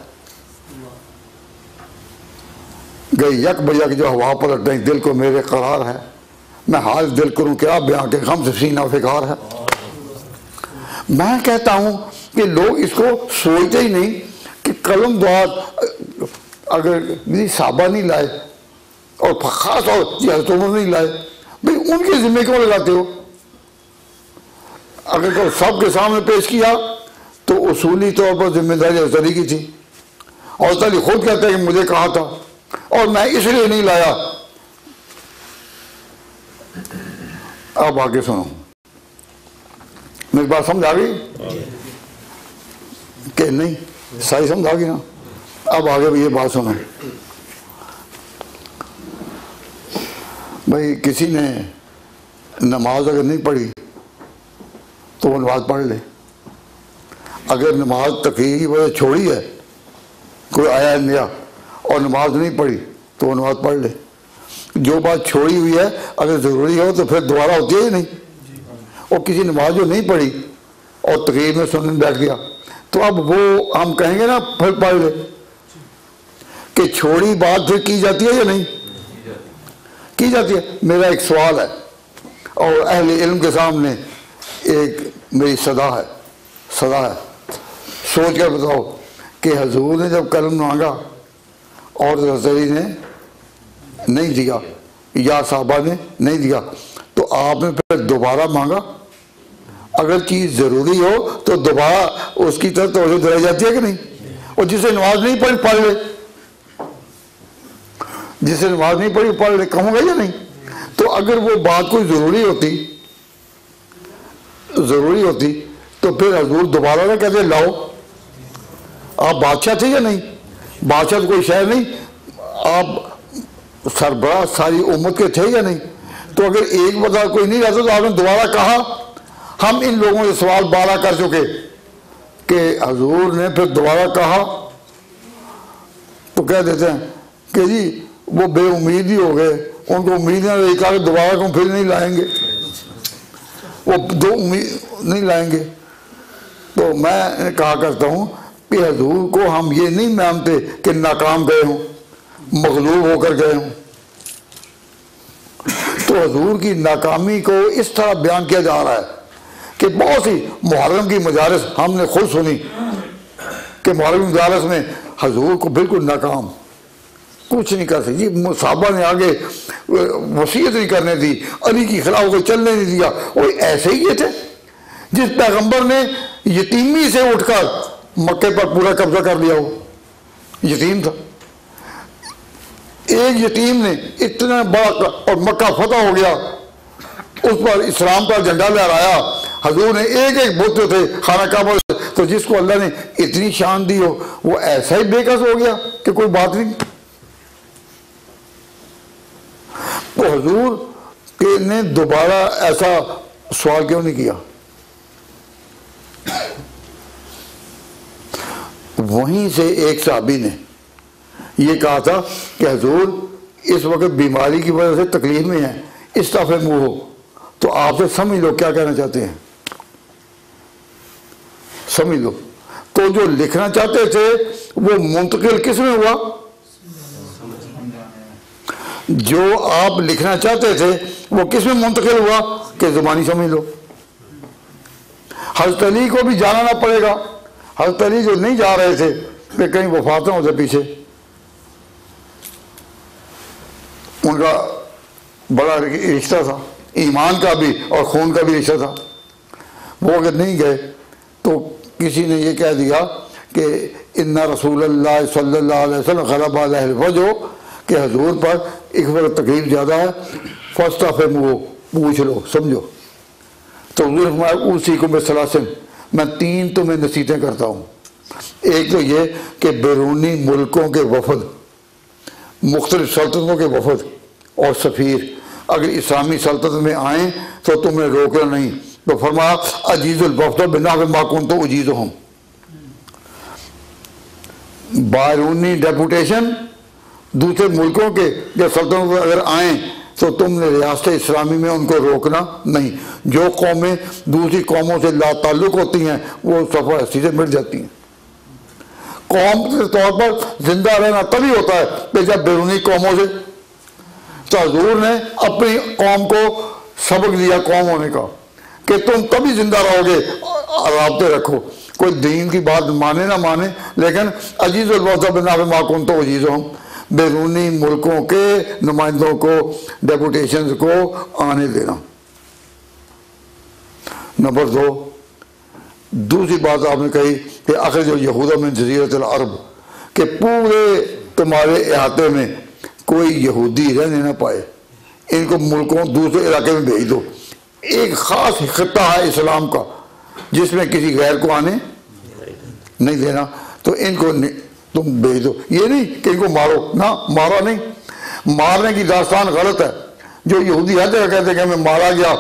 गई यक बयक जो हवा पलट गई, दिल को मेरे करार है, मैं हाल दिल करूं क्या बयां के गम से सीना फिकार है। मैं कहता हूं कि लोग इसको सोचते ही नहीं कि कलम दुआ अगर मेरी साहबा नहीं लाए और खास और हज़रत उमर नहीं लाए, भाई उनके जिम्मे क्यों लगाते हो? अगर को सबके सामने पेश किया तो उसूली तौर पर जिम्मेदारी हज़रत अली की थी, और हज़रत अली खुद कहते हैं कि मुझे कहा था और मैं इसलिए नहीं लाया। अब आगे सुनो, मेरी बात समझ आ गई कि नहीं? सही समझ आ गई ना? अब आगे भी ये बात सुनो भाई, किसी ने नमाज अगर नहीं पढ़ी तो वो नमाज पढ़ ले। अगर नमाज तकरीर की वजह छोड़ी है, कोई आया नया और नमाज नहीं पढ़ी तो वो नमाज पढ़ ले। जो बात छोड़ी हुई है अगर ज़रूरी हो तो फिर दोबारा होती है या नहीं? और किसी नमाज जो नहीं पढ़ी और तकरीर में सुनने बैठ गया तो अब वो हम कहेंगे ना फिर पढ़ ले, कि छोड़ी बात फिर की जाती है या नहीं की जाती है? मेरा एक सवाल है और अहले इल्म के सामने एक मेरी सदा है, सोच कर बताओ कि हजूर ने जब कलम मांगा और रज़ी ने नहीं दिया या साहबा ने नहीं दिया तो आपने फिर दोबारा मांगा? अगर चीज़ ज़रूरी हो तो दोबारा उसकी तरफ तवज्जो दिलाई जाती है कि नहीं? और जिसे नमाज नहीं पढ़ी पढ़ ले, जिसे नमाज नहीं पढ़ी पढ़ ले, कहूँगा या नहीं? तो अगर वो बात कोई ज़रूरी होती तो फिर हजूर दोबारा ना कहते लाओ। आप बादशाह थे या नहीं? बादशाह तो कोई शहर नहीं, आप सरबराह सारी उम्मत के थे या नहीं? तो अगर एक बता कोई नहीं रहता तो आपने दोबारा कहा। हम इन लोगों से सवाल 12 कर चुके कि हजूर ने फिर दोबारा कहा तो कह देते हैं कि जी वो बेउम्मीद ही हो गए, उनको उम्मीद ना रही, कहा दोबारा को फिर नहीं लाएंगे, वो दो उम्मीद नहीं लाएंगे। तो मैं कहा करता हूँ कि हजूर को हम ये नहीं मानते कि नाकाम गए हों, मगलूब होकर गए हों। तो हजूर की नाकामी को इस तरह बयान किया जा रहा है कि बहुत सी मुहर्रम की मजालिस हमने खुद सुनी कि मुहर्रम की मजालिस में हजूर को बिल्कुल नाकाम, कुछ नहीं कर सकती। साहबा ने आगे वसीयत नहीं करने दी, अली की खिलाफ को चलने नहीं दिया। वो ऐसे ही ये थे जिस पैगंबर ने यतीमी से उठकर मक्के पर पूरा कब्जा कर लिया, वो यतीम था। एक यतीम ने इतना बड़ा और मक्का फतह हो गया, उस पर इस्लाम का झंडा लहराया। हजूर ने एक एक बुत थे खाना काबा, तो जिसको अल्लाह ने इतनी शान दी हो वो ऐसा ही बेकस हो गया कि कोई बात नहीं। तो हजूर के ने दोबारा ऐसा सवाल क्यों नहीं किया? वहीं से एक साहबी ने ये कहा था कि हजूर इस वक्त बीमारी की वजह से तकलीफ में है, इस तरह मुँह हो, तो आपसे समझ लो क्या कहना चाहते हैं, समझ लो। तो जो लिखना चाहते थे वो मुंतकिल किस में हुआ? जो आप लिखना चाहते थे वो किस में मुंतकिल हुआ? कि ज़ुबानी समझ लो। हज़रत अली को भी जाना ना पड़ेगा। हज़रत अली जो नहीं जा रहे थे कि कहीं वफात ना होते पीछे, उनका बड़ा रिश्ता था, ईमान का भी और खून का भी रिश्ता था। वो अगर नहीं गए तो किसी ने ये कह दिया कि इन्ना रसूलुल्लाह सल्लल्लाहु अलैहि वसल्लम ग़लबा अलैहिल वजह, कि हजूर पर एक वक्त तकलीफ ज़्यादा है, फर्स्ट ऑफ वो पूछ लो, समझो। तो उसी को मैं सलासिन, मैं 3 तुम्हें नसीहतें करता हूँ। एक तो ये कि बैरूनी मुल्कों के वफद, मुख्तलिफ सल्तनतों के वफद और सफ़ीर अगर इस्लामी सल्तनत में आएँ तो तुम्हें रोकना नहीं। तो फरमाया अजीज़ुल वफ़द बिना माकुन तो अजीज़ हम, बैरूनी डेपुटेशन दूसरे मुल्कों के जो सल्तनत अगर आएँ तो तुमने रियासत इस्लामी में उनको रोकना नहीं। जो कौमें दूसरी कौमों से लाताल्लुक़ होती हैं वो सफ़ा हस्ती से मिट जाती हैं। कौम के तौर पर जिंदा रहना तभी होता है कि जब बैरूनी कौमों से, तो हजूर ने अपनी कौम को सबक दिया कौम होने का कि तुम तभी जिंदा रहोगे, राब्ते रखो। कोई दीन की बात माने ना माने, लेकिन अजीज़ुल माकुन तो अजीज़ हम, बैरूनी मुल्कों के नुमाइंदों को, डेपुटेशन को आने देना। नंबर 2, दूसरी बात आपने कही कि आखिर जो यहूदा में जज़ीरतुल अरब के पूरे तुम्हारे इहाते में कोई यहूदी रहने ना पाए, इनको मुल्कों दूसरे इलाके में भेज दो। एक ख़ास खित्ता है इस्लाम का जिसमें किसी गैर को आने नहीं देना, तो इनको तुम भेज दो। ये नहीं कि इनको मारो, ना मारा नहीं, मारने की दास्तान गलत है। जो यहूदी हर जगह कहते हैं कि मैं मारा गया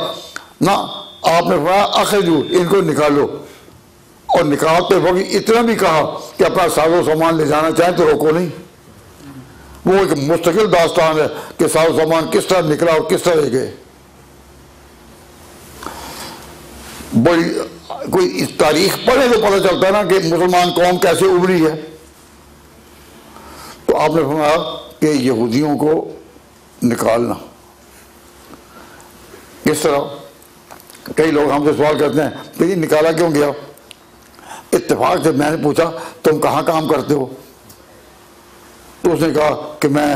ना, आपने फरमाया अखरजू, इनको निकालो। और निकालते वक्त इतना भी कहा कि अपना साजो सामान ले जाना चाहें तो रोको नहीं। वो एक मुस्तकिल दास्तान है कि साजो सामान किस तरह निकला और किस तरह ले गए। बड़ी कोई इस तारीख पढ़े तो पता चलता है ना कि मुसलमान कौम कैसे उभरी है। तो आपने फरमाया कि यहूदियों को निकालना। किस तरह? कई लोग हमसे सवाल करते हैं कि ये निकाला क्यों गया? इत्तेफाक से मैंने पूछा तुम कहाँ काम करते हो? तो उसने कहा कि मैं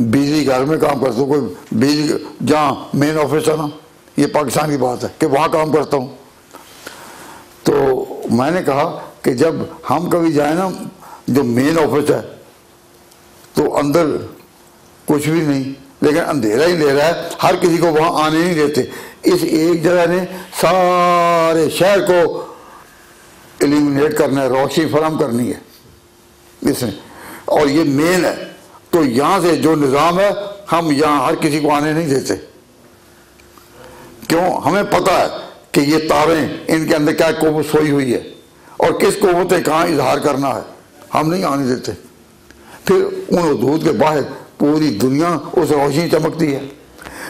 बिजली घर में काम करता हूँ, कोई बिजली जहाँ मेन ऑफिस है ना, ये पाकिस्तान की बात है, कि वहाँ काम करता हूँ। तो मैंने कहा कि जब हम कभी जाए ना जो मेन ऑफिस है तो अंदर कुछ भी नहीं, लेकिन अंधेरा ही ले रहा है, हर किसी को वहाँ आने नहीं देते। इस एक जगह ने सारे शहर को एलिमिनेट करना है, रोशनी फराहम करनी है इसने, और ये मेन है। तो यहाँ से जो निज़ाम है हम यहाँ हर किसी को आने नहीं देते। क्यों? हमें पता है कि ये तारें, इनके अंदर क्या क़ुव्वत सोई हुई है और किस क़ुव्वत ने कहाँ इजहार करना है, हम नहीं आने देते। फिर उन हदूद के बाहर पूरी दुनिया उस रोशनी चमकती है।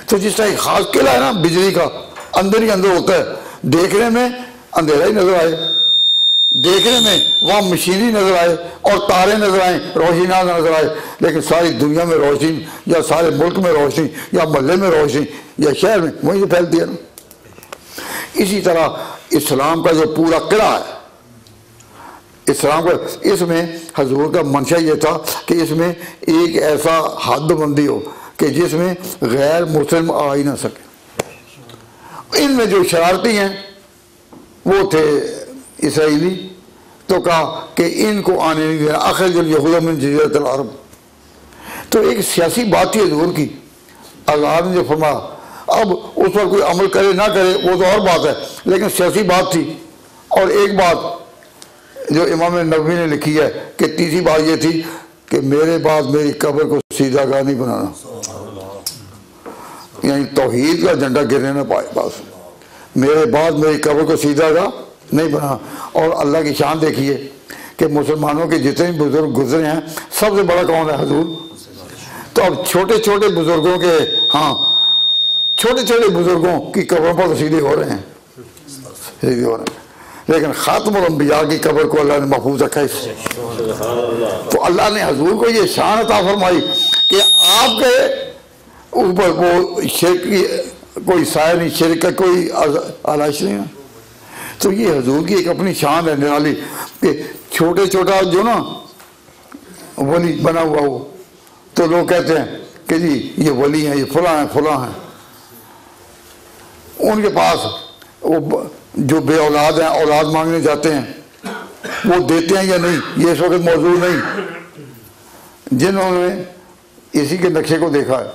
तो जिस तरह एक खास किला है ना बिजली का, अंदर ही अंदर होता है, देखने में अंधेरा ही नजर आए, देखने में वहाँ मशीनरी नजर आए और तारे नजर आए, रोशनी ना नजर आए, लेकिन सारी दुनिया में रोशनी या सारे मुल्क में रोशनी या मोहल्ले में रोशनी या शहर में वहीं से फैलती है ना। इसी तरह इस्लाम का जो पूरा किला है, इस्लाम का, इसमें हजूर का मंशा ये था कि इसमें एक ऐसा हदबंदी हो कि जिसमें गैर मुस्लिम आ ही ना सके। इनमें जो शरारती हैं वो थे इसराइली, तो कहा कि इनको आने नहीं देना, अखरजुल यहूदा मिन जज़ीरतिल अरब। तो एक सियासी बात थी हजूर की, अल्लाह ने जो फरमाया, अब उस पर कोई अमल करे ना करे वो तो और बात है, लेकिन सियासी बात थी। और एक बात जो इमाम नबवी ने लिखी है कि तीसरी बात ये थी कि मेरे बाद मेरी कब्र को सीधा गाह नहीं बनाना, यानी तौहीद का झंडा गिरने ना पाए, बस मेरे बाद मेरी कब्र को सीधा गाह नहीं बना। और अल्लाह की शान देखिए कि मुसलमानों के जितने बुजुर्ग गुजरे हैं सबसे बड़ा कौन है? हजूर। तो अब छोटे छोटे बुजुर्गों के, हाँ छोटे छोटे बुजुर्गों की कब्रों पर तो सीधे हो रहे हैं, सीधे हो रहे हैं, लेकिन खातमुल अंबिया की कब्र को अल्लाह ने महफूज रखा है। तो अल्लाह ने हजूर को ये शान अता फरमाई कि आपके ऊपर वो शिरक की कोई साया नहीं, शिरक का कोई आलाइश नहीं है। तो ये हजूर की एक अपनी शान है निराली कि छोटे छोटा जो ना वली बना हुआ हो, तो लोग कहते हैं कि जी ये वली हैं, ये फलां हैं, फलां हैं। उनके पास वो जो बे औलाद हैं औलाद मांगने जाते हैं, वो देते हैं या नहीं ये इस वक्त मौजूद नहीं। जिन्होंने इसी के नक्शे को देखा है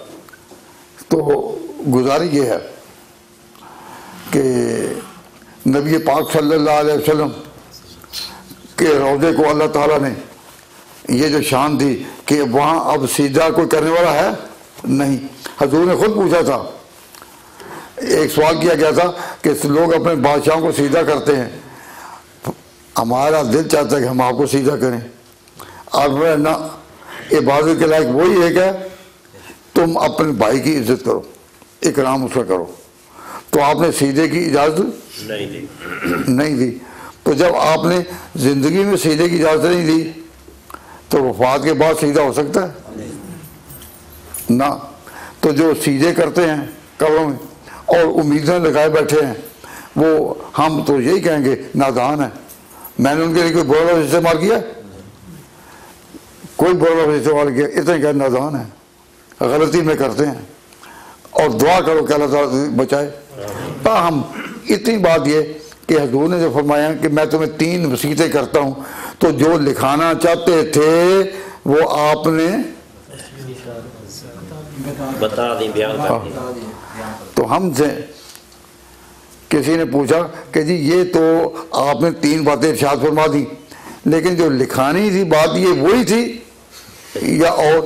तो गुजारिश ये है कि नबी पाक सल्लल्लाहु अलैहि वसल्लम के रोज़े को अल्लाह ताला ने ये जो शान दी कि वहाँ अब सीधा कोई करने वाला है नहीं। हजूर ने खुद पूछा था, एक सवाल किया गया था कि लोग अपने बादशाहों को सीधा करते हैं, हमारा दिल चाहता है कि हम आपको सीधा करें। आप ना इबादत के लायक वही है क्या तुम अपने भाई की इज्जत करो, इकराम उसका करो। तो आपने सीधे की इजाज़त नहीं दी। तो जब आपने ज़िंदगी में सीधे की इजाज़त नहीं दी तो वफात के बाद सीधा हो सकता है ना। तो जो सीधे करते हैं कब्रों में और उम्मीदें लगाए बैठे हैं वो हम तो यही कहेंगे नादान है। मैंने उनके लिए कोई बुरा लफ्ज़ इस्तेमाल किया? कोई बुरा लफ्ज़ इस्तेमाल किया? इतने क्या नादान है, गलती में करते हैं। और दुआ करो कि अल्लाह ताला बचाए। हम इतनी बात ये कि हजूर ने जो फरमाया कि मैं तुम्हें 3 वसीयतें करता हूँ, तो जो लिखाना चाहते थे वो आपने बता दी, बयान कर दी। तो हमसे किसी ने पूछा कि जी ये तो आपने 3 बातें इरशाद फरमा दी, लेकिन जो लिखानी थी बात ये वही थी या और?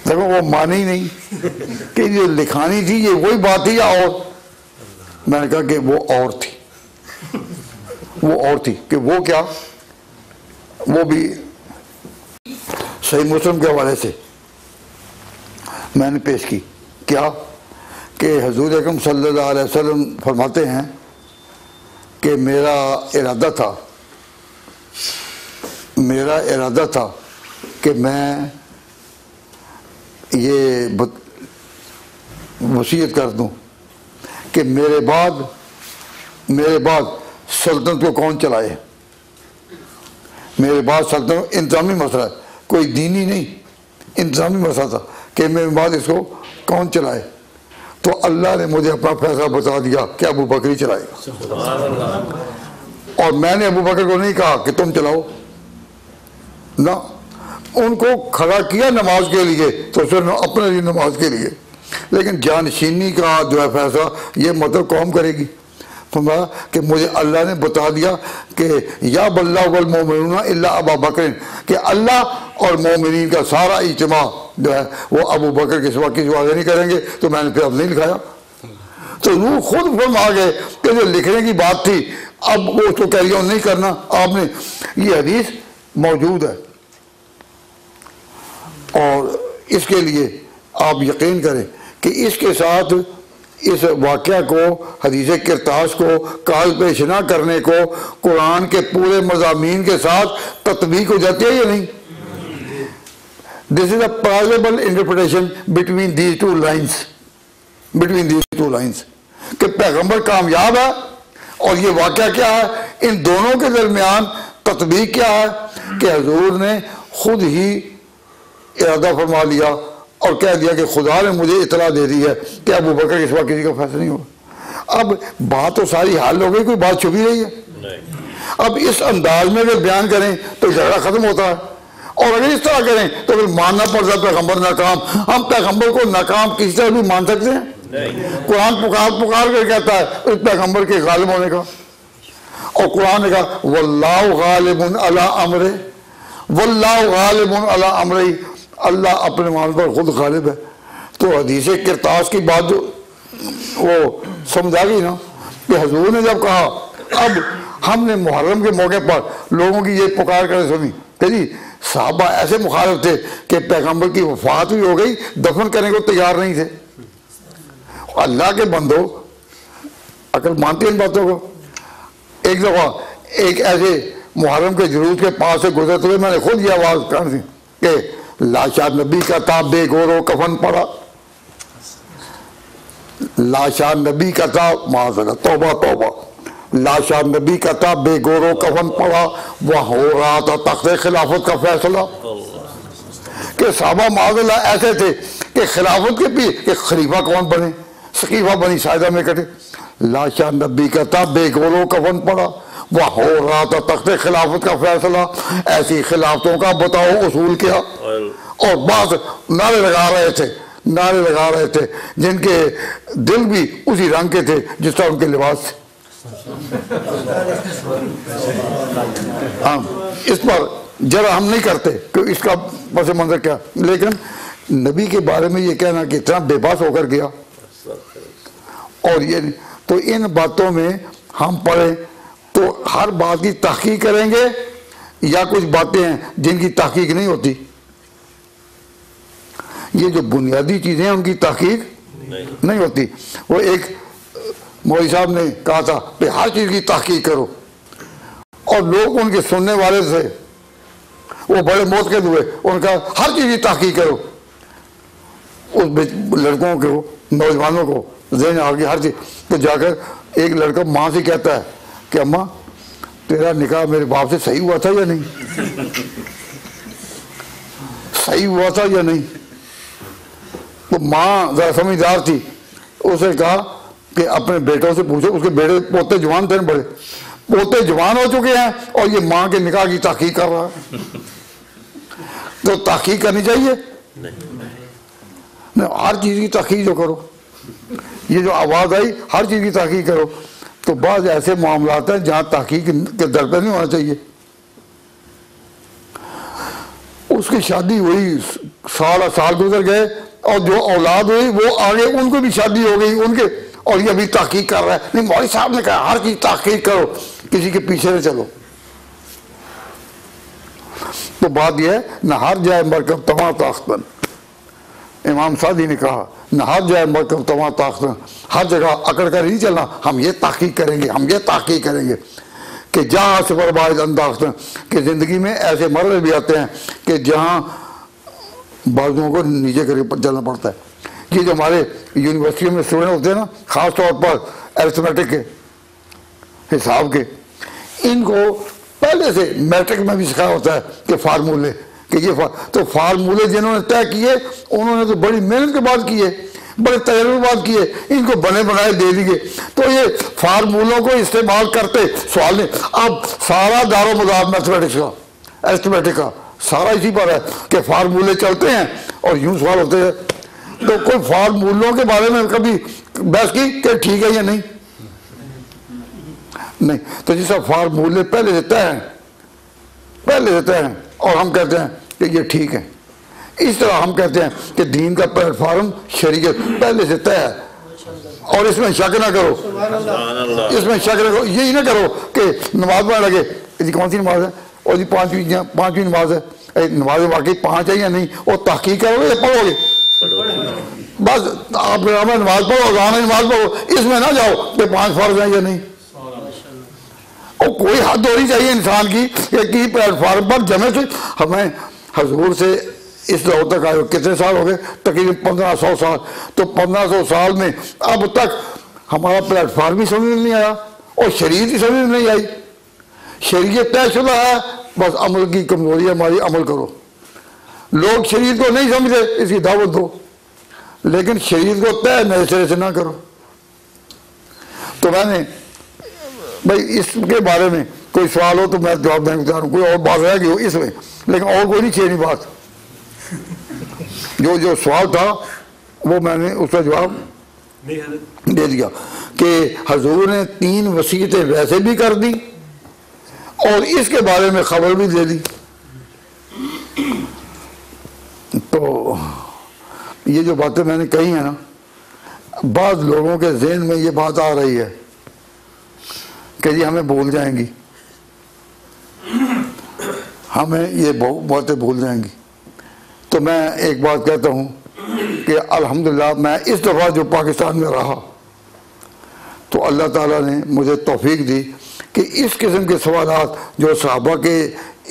देखो वो माने ही नहीं कि जो लिखानी थी ये वही बात थी या और। मैंने कहा कि वो और थी, वो और थी। कि वो क्या? वो भी सही मुस्लिम के हवाले से मैंने पेश की। क्या कि हजूर अकरम सल्लल्लाहु अलैहि वसल्लम फरमाते हैं कि मेरा इरादा था कि मैं ये वसीयत कर दूं कि मेरे बाद सल्तनत को कौन चलाए। मेरे बाद सल्तनत इंतजामी मसला है, कोई दीनी नहीं, इंतजामी मसला था कि मेरे बाद इसको कौन चलाए। तो अल्लाह ने मुझे अपना फैसला बता दिया कि अबू बकर ही चलाएगा। और मैंने अबू बकर को नहीं कहा कि तुम चलाओ ना, उनको खड़ा किया नमाज के लिए, तो फिर अपने लिए नमाज के लिए। लेकिन जानशीनी का जो है फैसला ये मतलब कौम करेगी। फरमाया कि मुझे अल्लाह ने बता दिया कि या बल्ला वल मोमिनूना इल्ला अबा बकर, कि अल्लाह और मोमिनीन का सारा इज्तिमा जो है वो अबू बकर के सिवा किसी आगे नहीं करेंगे। तो मैंने फिर अब नहीं लिखाया। तो रूह खुद फरमा गए कि जो लिखने की बात थी अब वो उसको कैरी ऑन नहीं करना आपने। ये हदीस मौजूद है और इसके लिए आप यकीन करें कि इसके साथ इस वाक़या को, हदीस किरतास को काल पेश ना करने को कुरान के पूरे मज़ामीन के साथ तत्बीक हो जाती है या नहीं? This is a plausible interpretation between these two lines कि पैगंबर कामयाब है और ये वाक़या क्या है, इन दोनों के दरमियान तत्बीक क्या है कि हजूर ने खुद ही इरादा फरमा लिया और कह दिया कि खुदा ने मुझे इतला दे दी है कि अबू बकर के सिवा किसी का फैसला नहीं होगा। अब बात तो सारी हाल हो गई, कोई बात छुपी रही है? अब इस अंदाज में अगर बयान करें तो झगड़ा खत्म होता है, और अगर इस तरह करें तो फिर मानना पड़ता है पैगंबर नाकाम। हम पैगंबर को नाकाम किसी तरह भी मान सकते हैं? कुरान पुकार कर कहता है उस पैगंबर के गालिब होने का, और कुरान ने कहा वल्लाहु गालिबुन अला अमरे, वल्लाहु गालिबुन अला अमरे, अल्लाह अपने मामले पर खुद गालिब है। तो हदीस किरतास की बात जो वो समझा गई ना कि हजूर ने जब कहा, अब हमने मुहर्रम के मौके पर लोगों की ये पुकार कर सुनी कि जी साहबा ऐसे मुखालिफ थे कि पैगंबर की वफात भी हो गई, दफन करने को तैयार नहीं थे। अल्लाह के बंदो, अकल मानती है इन बातों को। एक दफ़ा एक ऐसे मुहर्रम के जुलूस के पास से गुजरते हुए मैंने खुद ये आवाज़ कर दी कि लाशा नबी का ताब बेगोरो कफन पड़ा, लाशा नबी का ताब, माज़अल्लाह तौबा तौबा, लाशा नबी का ताब बेगोरो कफन पड़ा, वह हो रहा था तख्ते खिलाफत का फैसला। कि साहबा माज़अल्लाह ऐसे थे कि खिलाफत के भी कि खलीफा कौन बने, सकीफा बनी साइदा में कटे। लाशा नबी का ताब बेगोरो कफन पड़ा, वह हो रहा था तख्ते खिलाफत का फैसला। ऐसी खिलाफतों का बताओ उसूल क्या? और बात नारे लगा रहे थे जिनके दिल भी उसी रंग के थे जिस तरह उनके लिबास थे। हम इस पर जरा हम नहीं करते कि इसका पस मंजर क्या, लेकिन नबी के बारे में ये कहना कि इतना बेबस होकर गया, और ये तो इन बातों में हम पढ़े तो हर बात की तहकीक करेंगे या कुछ बातें हैं जिनकी तहकीक नहीं होती। ये जो बुनियादी चीज़ें हैं उनकी तहकीक नहीं होती। वो एक मौलवी साहब ने कहा था कि हर चीज़ की तहकीक करो, और लोग उनके सुनने वाले थे वो बड़े मोतकद हुए, उनका हर चीज़ की तहकीक करो। उस लड़कों को, नौजवानों को जहन आ गया हर चीज़। तो जाकर एक लड़का माँ से कहता है कि अम्मा तेरा निकाह मेरे बाप से सही हुआ था या नहीं, सही हुआ था या नहीं। तो माँ जरा समझदार थी, उसे कहा कि अपने बेटों से पूछो, उसके बेटे पोते जवान थे, बड़े पोते जवान हो चुके हैं और ये माँ के निकाह की तहकीक कर रहा है। तो तहकीक करनी चाहिए नहीं, हर चीज़ की तहकीक जो करो, ये जो आवाज़ आई हर चीज़ की तहकीक करो। तो बाद ऐसे मामलात हैं जहाँ तहकीक के दर पर नहीं होना चाहिए। उसकी शादी हुई, साल गुजर गए और जो औलाद हुई वो आगे उनको भी शादी हो गई उनके, और ये अभी तहकीक कर रहा है। नहीं, मौलवी साहब ने कहा हर चीज़ तहकीक करो, किसी के पीछे न चलो। तो बात यह है, नहर जाए मरकब तमा ताख्तन, इमाम सादी ने कहा नहर जाए मरकब तमा ताख्तन, हर जगह अकड़ कर नहीं चलना, हम ये तहकीक करेंगे, हम ये तहकीक करेंगे कि जहाँ से बर्बाद अंदाख्तन कि ज़िंदगी में ऐसे मरले भी आते हैं कि जहाँ बाजुओं को नीचे करके चलना पड़ता है। ये जो हमारे यूनिवर्सिटियों में स्टूडेंट होते हैं ना, ख़ास तौर पर अरिथमेटिक के हिसाब के, इनको पहले से मैट्रिक में भी सिखाया होता है कि फार्मूले, कि ये तो फार्मूले जिन्होंने तय किए उन्होंने तो बड़ी मेहनत के बाद किए, बड़े तजर्बे बाद किए, इनको बने बनाए दे दिए। तो ये फार्मूलों को इस्तेमाल करते सवाल नहीं। अब सारा दारो मदार मैथमेटिक्स का, एस्थमेटिक का सारा इसी पर है कि फार्मूले चलते हैं और यूं सवाल होते हैं। तो कोई फार्मूलों के बारे में कभी बहस की कि ठीक है या नहीं, नहीं। तो जिस फार्मूले पहले देते हैं, पहले देते हैं और हम कहते हैं कि ये ठीक है। इस तरह हम कहते हैं कि दीन का प्लेटफार्म शरीयत पहले से तय है और इसमें शक ना करो, इसमें शक ना करो, यही ना करो कि नमाज पढ़ने लगे, जी कौन सी नमाज है, और जी पाँचवीं नमाज है, नमाज वाकई 5 है या नहीं, और तहकीक करोगे या पढ़ोगे, बस आप नमाज पढ़ो, नमाज पढ़ो, इसमें ना जाओ कि 5 फर्ज हैं या नहीं। और कोई हद होनी चाहिए इंसान की प्लेटफार्म पर जमे से। हमें हजूर से इस दौर तक आए कितने साल हो गए, तकरीबन 1500 साल। तो 1500 साल में अब तक हमारा प्लेटफार्म ही समझ में नहीं आया और शरीयत ही समझ में नहीं आई। शरीयत तयशुदा है, बस अमल की कमजोरी हमारी, अमल करो। लोग शरीयत को नहीं समझे, इसकी दावत दो, लेकिन शरीयत को तय नए सिरे से ना करो। तो मैंने भाई इसके बारे में कोई सवाल हो तो मैं जवाब देने को तैयार हूँ, कोई और बात रह गई हो इसमें, लेकिन और कोई नहीं छेड़ी बात। जो सवाल था वो मैंने उसका जवाब दे दिया कि हजूर ने 3 वसीयतें वैसे भी कर दी और इसके बारे में खबर भी दे दी। तो ये जो बातें मैंने कही है ना, बाद लोगों के जहन में ये बात आ रही है कि जी हमें भूल जाएंगी, हमें ये बातें भूल जाएंगी। तो मैं एक बात कहता हूँ कि अल्हम्दुलिल्लाह मैं इस दफ़ा जो पाकिस्तान में रहा तो अल्लाह ताला ने मुझे तौफीक दी कि इस किस्म के सवालात जो सहाबा के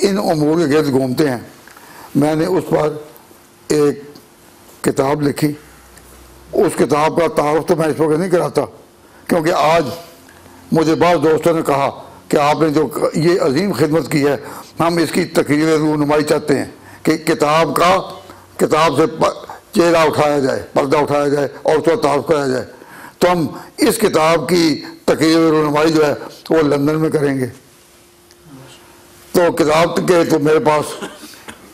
इन उमूर के गिर्द घूमते हैं, मैंने उस पर एक किताब लिखी। उस किताब का तारुफ तो मैं इस वक्त नहीं कराता, क्योंकि आज मुझे बहुत दोस्तों ने कहा कि आपने जो ये अजीम खिदमत की है, हम इसकी तकरीर रूनुमाई चाहते हैं कि किताब से चेहरा उठाया जाए, पर्दा उठाया जाए और उसका तारुफ कराया जाए। तो हम इस किताब की तकरीर रूनुमाई जो है वो लंदन में करेंगे। तो किताब के तो मेरे पास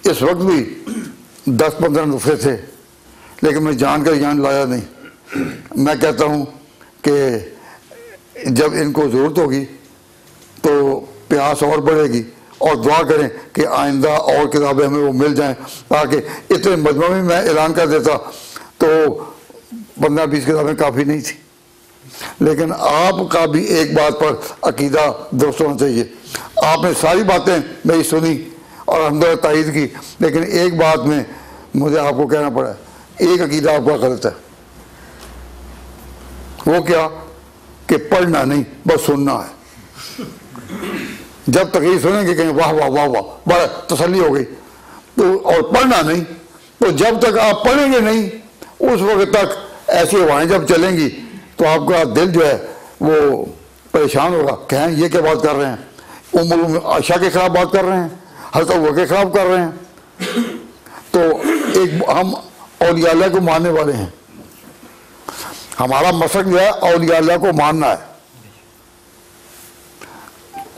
इस वक्त भी 10-15 नुस्खे थे, लेकिन मैं जानकर यहाँ लाया नहीं। मैं कहता हूँ कि जब इनको ज़रूरत होगी तो प्यास और बढ़ेगी, और दुआ करें कि आइंदा और किताबें हमें वो मिल जाएं, ताकि इतने मजमू में मैं ऐलान कर देता तो 15-20 किताबें काफ़ी नहीं थी। लेकिन आपका भी एक बात पर अकीदा दुरुस्त होना चाहिए। आपने सारी बातें मेरी सुनी और हमदर तायद की, लेकिन एक बात में मुझे आपको कहना पड़ा, एक अकीदा आपका गलत है। वो क्या कि पढ़ना नहीं, बस सुनना है। जब तक ये सुनेंगे कहें वाह वाह वाह वाह, बड़ा तसल्ली हो गई, तो और पढ़ना नहीं। तो जब तक आप पढ़ेंगे नहीं, उस वक्त तक ऐसी हवाएं जब चलेंगी तो आपका दिल जो है वो परेशान होगा, कहें ये क्या बात कर रहे हैं। उम्र आयशा के खिलाफ बात कर रहे हैं, हज़रत अबू बकर के खिलाफ कर रहे हैं। तो एक हम औलिया अल्लाह को मानने वाले हैं, हमारा मकसद जो है औलिया अल्लाह को मानना है,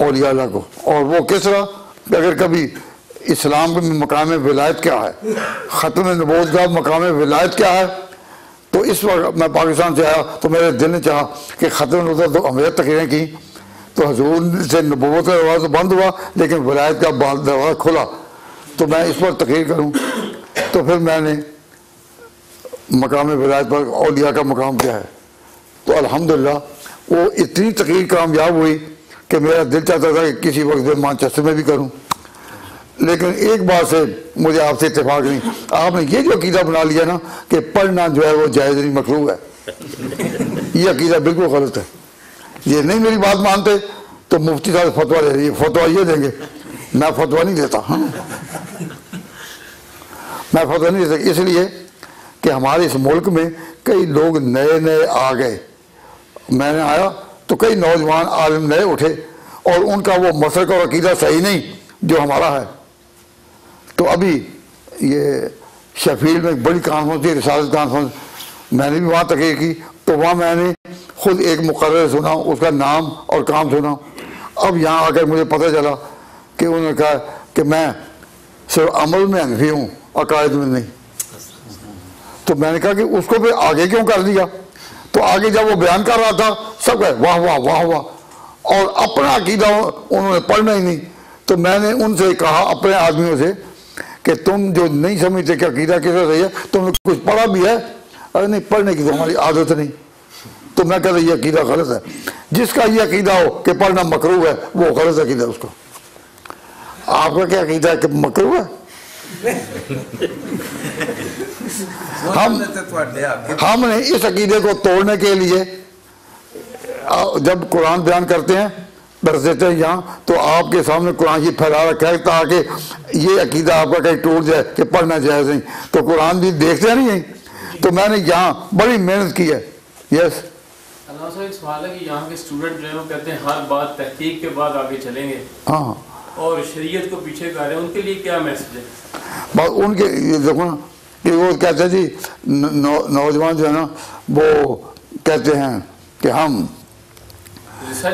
औलिया अल्लाह को। और वो किस तरह, अगर कभी इस्लाम के मकाम विलायत क्या है, ख़त्म नबूवत का मकाम विलायत क्या है, तो इस वक्त मैं पाकिस्तान से आया तो मेरे दिल ने चाहा कि ख़त्म नबूवत तो हमें तकरीरें की, तो हजूर से नबूवत का दरवाज़ा बंद हुआ लेकिन विलायत का दरवाज़ा खुला, तो मैं इस पर तकरीर करूँ। तो फिर मैंने मकाम विलायत पर औलिया का मकाम क्या है, तो अल्हम्दुलिल्लाह वो इतनी तकरीर कामयाब हुई कि मेरा दिल चाहता था कि किसी वक्त मैं मानचेस्टर में भी करूं। लेकिन एक बात से मुझे आपसे इत्तेफाक नहीं, आपने ये जो अकीदा बना लिया ना कि पढ़ना जो है वो जायज़ नहीं मकरूह है, ये अकीदा बिल्कुल गलत है। ये नहीं मेरी बात मानते तो मुफ्ती साहब फतवा दे रही, फतवा ये देंगे, मैं फतवा नहीं देता। हाँ, मैं फतवा नहीं देता, इसलिए कि हमारे इस मुल्क में कई लोग नए नए आ गए। मैंने आया तो कई नौजवान आलिम नए उठे और उनका वो मसलक और अकीदा सही नहीं जो हमारा है। तो अभी ये शफील में एक बड़ी कॉन्फ्रेंस थी, रिसालत कॉन्फ्रेंस, मैंने भी वहाँ तकरीर की, तो वहाँ मैंने खुद एक मुकर्रर सुना, उसका नाम और काम सुना। अब यहाँ आकर मुझे पता चला कि उन्होंने कहा कि मैं सिर्फ अमल में हनफी हूँ, अकायद में नहीं। तो मैंने कहा कि उसको फिर आगे क्यों कर दिया? तो आगे जब वो बयान कर रहा था सब कहे वाह वाह वाह वाह, और अपना अकीदा उन्होंने पढ़ना ही नहीं। तो मैंने उनसे कहा, अपने आदमियों से, कि तुम जो नहीं समझते कि अकीदा किसे सही है, तुमने कुछ पढ़ा भी है? अरे नहीं, पढ़ने की तो हमारी आदत नहीं। तो मैं कहता ये अकीदा गलत है। जिसका ये अकीदा हो कि पढ़ना मकरूह है वो गलत अकीदा है उसका। आपका क्या अकीदा है कि मकरूह है? हमने इस अकीदे को तोड़ने के लिए जब कुरान बयान करते हैं दर्ज देते हैं यहाँ, तो आपके सामने कुरान ही फैला रखा है ताकि ये अकीदा आपका कहीं टूट जाए कि पढ़ना जायज़ नहीं। तो कुरान भी देखते नहीं है। तो मैंने यहाँ बड़ी मेहनत की है। यस एक सवाल है कि यहाँ के स्टूडेंट जो है वो कहते हैं हर बात तहकीक के बाद आगे चलेंगे, हाँ, और शरीयत को पीछे कर रहे हैं, उनके लिए क्या मैसेज है? बस उनके ये देखो ना कि वो कहते हैं जी नौजवान जो है ना वो कहते हैं कि हम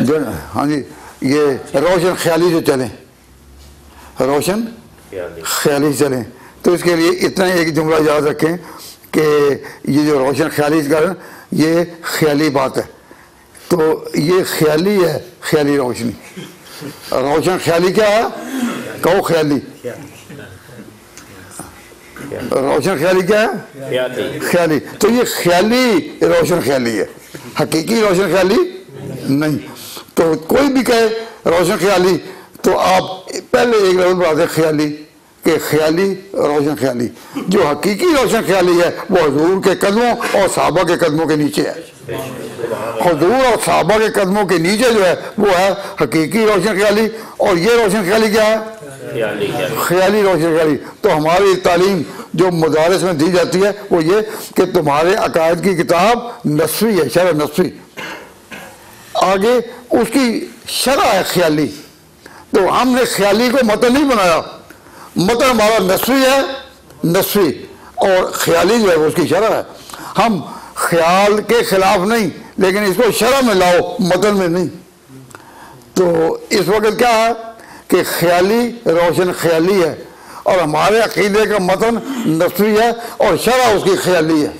जो, हाँ जी, ये रोशन ख्याली से चलें, रोशन ख्याली से चलें। तो इसके लिए इतना एक जुमला याद रखें कि ये जो रोशन ख्याली का ये ख्याली बात है, तो ये ख्याली है, ख्याली रोशनी। रोशन ख्याली क्या है? कहो ख्याली। रोशन ख्याली क्या है? ख्याली। तो ये ख्याली रोशन ख्याली है, हकीकी रोशन ख्याली नहीं। तो कोई भी कहे रोशन ख्याली तो आप पहले एक लेवल पर आते ख्याली कि ख्याली रोशन ख्याली। जो हकीकी रोशन ख्याली है वो हुजूर के कदमों और सहाबा के कदमों के नीचे है। हुजूर और सहाबा के कदमों के नीचे जो है वो है हकीकी रोशन ख्याली। और ये रोशन ख्याली क्या है? ख्याली रोशन ख्याली। तो हमारी तालीम जो मदारिस में दी जाती है वो ये कि तुम्हारे अकायद की किताब नस्वी है, शरह नस्वी, आगे उसकी शरह है ख्याली। तो हमने ख्याली को मतन नहीं बनाया, मतन हमारा नस्वी है, नस्वी, और ख्याली जो है उसकी शरह है। हम ख्याल के खिलाफ नहीं, लेकिन इसको शरह में लाओ, मतन में नहीं। तो इस वक्त क्या है कि ख्याली रोशन ख्याली है और हमारे अकीदे का मतन नस्वी है और शरह उसकी ख्याली है।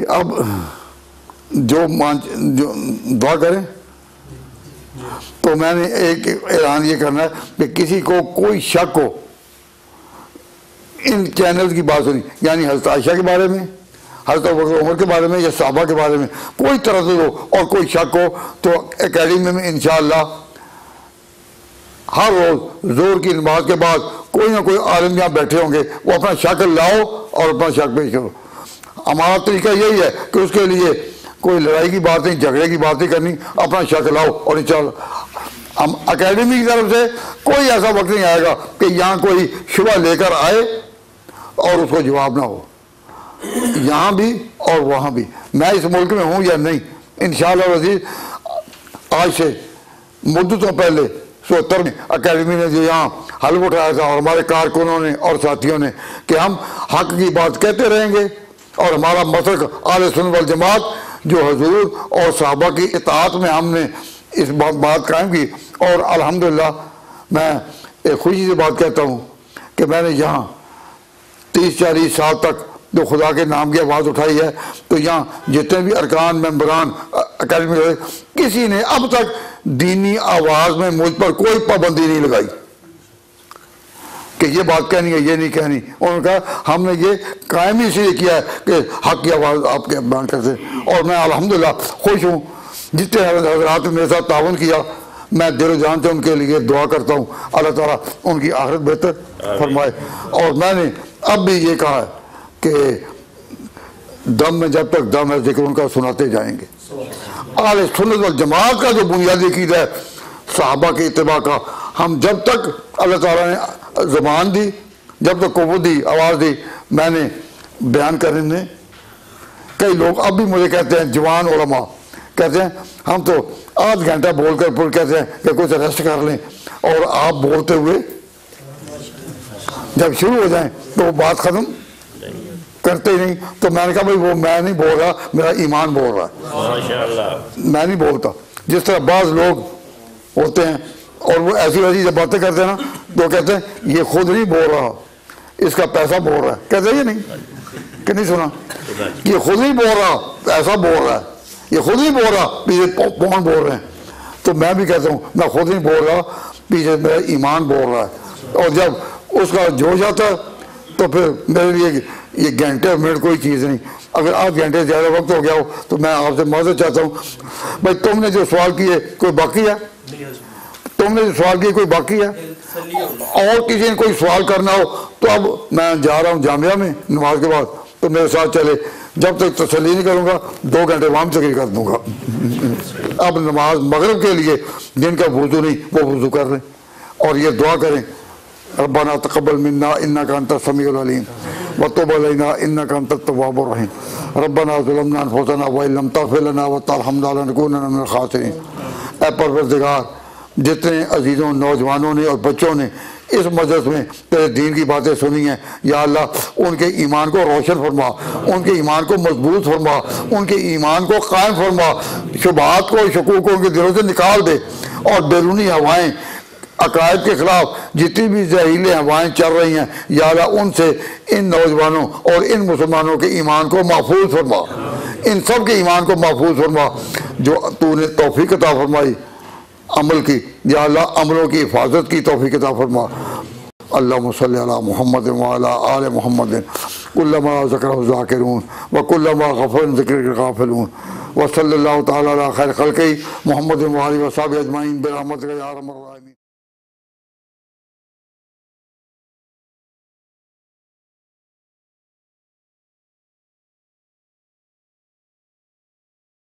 अब जो दुआ करें, तो मैंने एक ऐलान ये करना है कि किसी को कोई शक हो इन चैनल की बात सुनी, यानी हज़रत आयशा के बारे में, हज़रत अबू बकर उमर के बारे में या सहाबा के बारे में कोई तरद्दुद हो और कोई शक हो, तो एकेडमी में इंशाअल्लाह हर रोज़ जोर की नमाज के बाद कोई ना कोई आलिम यहाँ बैठे होंगे, वो अपना शक लाओ और अपना शक पेश करो। हमारा तरीका यही है कि उसके लिए कोई लड़ाई की बात नहीं, झगड़े की बात नहीं करनी, अपना शक लाओ। और इंशाअल्लाह हम एकेडमी की तरफ से कोई ऐसा वक्त नहीं आएगा कि यहाँ कोई शुबा लेकर आए और उसको जवाब ना हो, यहाँ भी और वहाँ भी। मैं इस मुल्क में हूँ या नहीं, इंशाअल्लाह अज़ीज़ आज से मुद्दतों पहले 77 में अकेडमी ने जो यहाँ हल्फ उठाया था और हमारे कारकुनों ने और साथियों ने कि हम हक की बात कहते रहेंगे और हमारा मसलक आले सुन्नत वल जमात जो हुजूर और सहाबा की इताअत में हमने इस बात कायम की। और अल्हम्दुलिल्लाह मैं एक खुशी से बात कहता हूँ कि मैंने यहाँ 30-40 साल तक जो खुदा के नाम की आवाज़ उठाई है, तो यहाँ जितने भी अरकान मेंबरान अकेडमी रहे, किसी ने अब तक दीनी आवाज़ में मुझ पर कोई पाबंदी नहीं लगाई कि ये बात कहनी है, ये नहीं कहनी। उन्होंने कहा हमने ये कायम ही इसलिए किया है कि हक की आवाज़ आपके बयान करते। और मैं अल्हम्दुलिल्लाह खुश हूँ जितने हज़रात ने मेरे साथ तावन किया, मैं दिल जान से उनके लिए दुआ करता हूँ, अल्लाह ताला उनकी आखिरत बेहतर फरमाए। और मैंने अब भी ये कहा है कि दम में जब तक दम है जिक्र उनका सुनाते जाएंगे। आले सुन्नत वल जमात का जो बुनियादी अक़ीदा है सहाबा के इत्तिबा का, हम जब तक अल्लाह ताला ने ज़बान दी, जब तक क़ुव्वत दी, आवाज़ दी, मैंने बयान करने में कई लोग अब भी मुझे कहते हैं, जवान उलमा कहते हैं हम तो आध घंटा बोल कर फिर कहते हैं कि कुछ रेस्ट कर लें, और आप बोलते हुए जब शुरू हो जाएं तो वो बात ख़त्म करते ही नहीं। तो मैंने कहा भाई वो मैं नहीं बोल रहा, मेरा ईमान बोल रहा है, माशाअल्लाह। मैं नहीं बोलता। जिस तरह बाज़ लोग होते हैं और वो ऐसी वैसी जब बातें करते हैं ना, तो कहते हैं ये खुद नहीं बोल रहा, इसका पैसा बोल रहा है। कहते हैं ये नहीं कि नहीं सुना, ये खुद नहीं बोल रहा, ऐसा बोल रहा है, ये खुद नहीं बोल रहा, पीछे कौन बोल रहे हैं। तो मैं भी कहता हूँ मैं खुद नहीं बोल रहा, पीछे मेरा ईमान बोल रहा है। और जब उसका जोश आता है तो फिर मेरे लिए ये घंटे मिनट कोई चीज़ नहीं। अगर आध घंटे से ज़्यादा वक्त हो गया हो तो मैं आपसे माफ़ी चाहता हूँ। भाई तुमने जो सवाल किए कोई बाकी है, तुमने जो सवाल किए कोई बाकी है, और किसी ने कोई सवाल करना हो तो अब मैं जा रहा हूँ जामिया में नमाज के बाद, तो मेरे साथ चले। जब तक तसल्ली नहीं करूँगा 2 घंटे वहाँ में तकरीर कर दूँगा। अब नमाज मगरिब के लिए जिनका वुज़ू नहीं वो वुज़ू कर लें और ये दुआ करें, रब्बना तक़ब्बल मिन्ना इन्नका अंतस समीउल अलीम व तुब अलैना इन्नका अंतत तव्वाबुर रहीम रब्बना ज़लमना अनफुसना व इन लम तग़फिर लना व तरहमना लनकूनन्ना मिनल ख़ासिरीन। ऐ परवरदिगार, जितने अजीज़ों, नौजवानों ने और बच्चों ने इस मजलिस में तेरे दीन की बातें सुनी हैं, या अल्लाह उनके ईमान को रोशन फरमा, उनके ईमान को मजबूत फरमा, उनके ईमान को कायम फरमा, शुबहात को शकूक को उनके दिलों से निकाल दे, और बैरूनी हवाएँ अकायद के खिलाफ जितनी भी जहरीले हवाएँ चल रही हैं, या अल्लाह उनसे इन नौजवानों और इन मुसलमानों के ईमान को महफूज फरमा, इन सब के ईमान को महफूज फरमा। जो तूने तौफीक अता फरमाई अमल की, या अल्लाह अमलों की हिफाजत की तौफीक अता फरमा। अल्लाहुम्मा सल्लि अला मुहम्मद व अला आले मुहम्मद कुल्लमा ज़करहु ज़ाकिरून व कुल्लमा गफ़रन ज़िक्रिही गाफ़िलून व सल्लल्लाहु तआला अला खैर ख़ल्क़िही मुहम्मद व आलिहि व सहाबिही अजमाइन बिरहमतिका या अरहमर राहिमीन।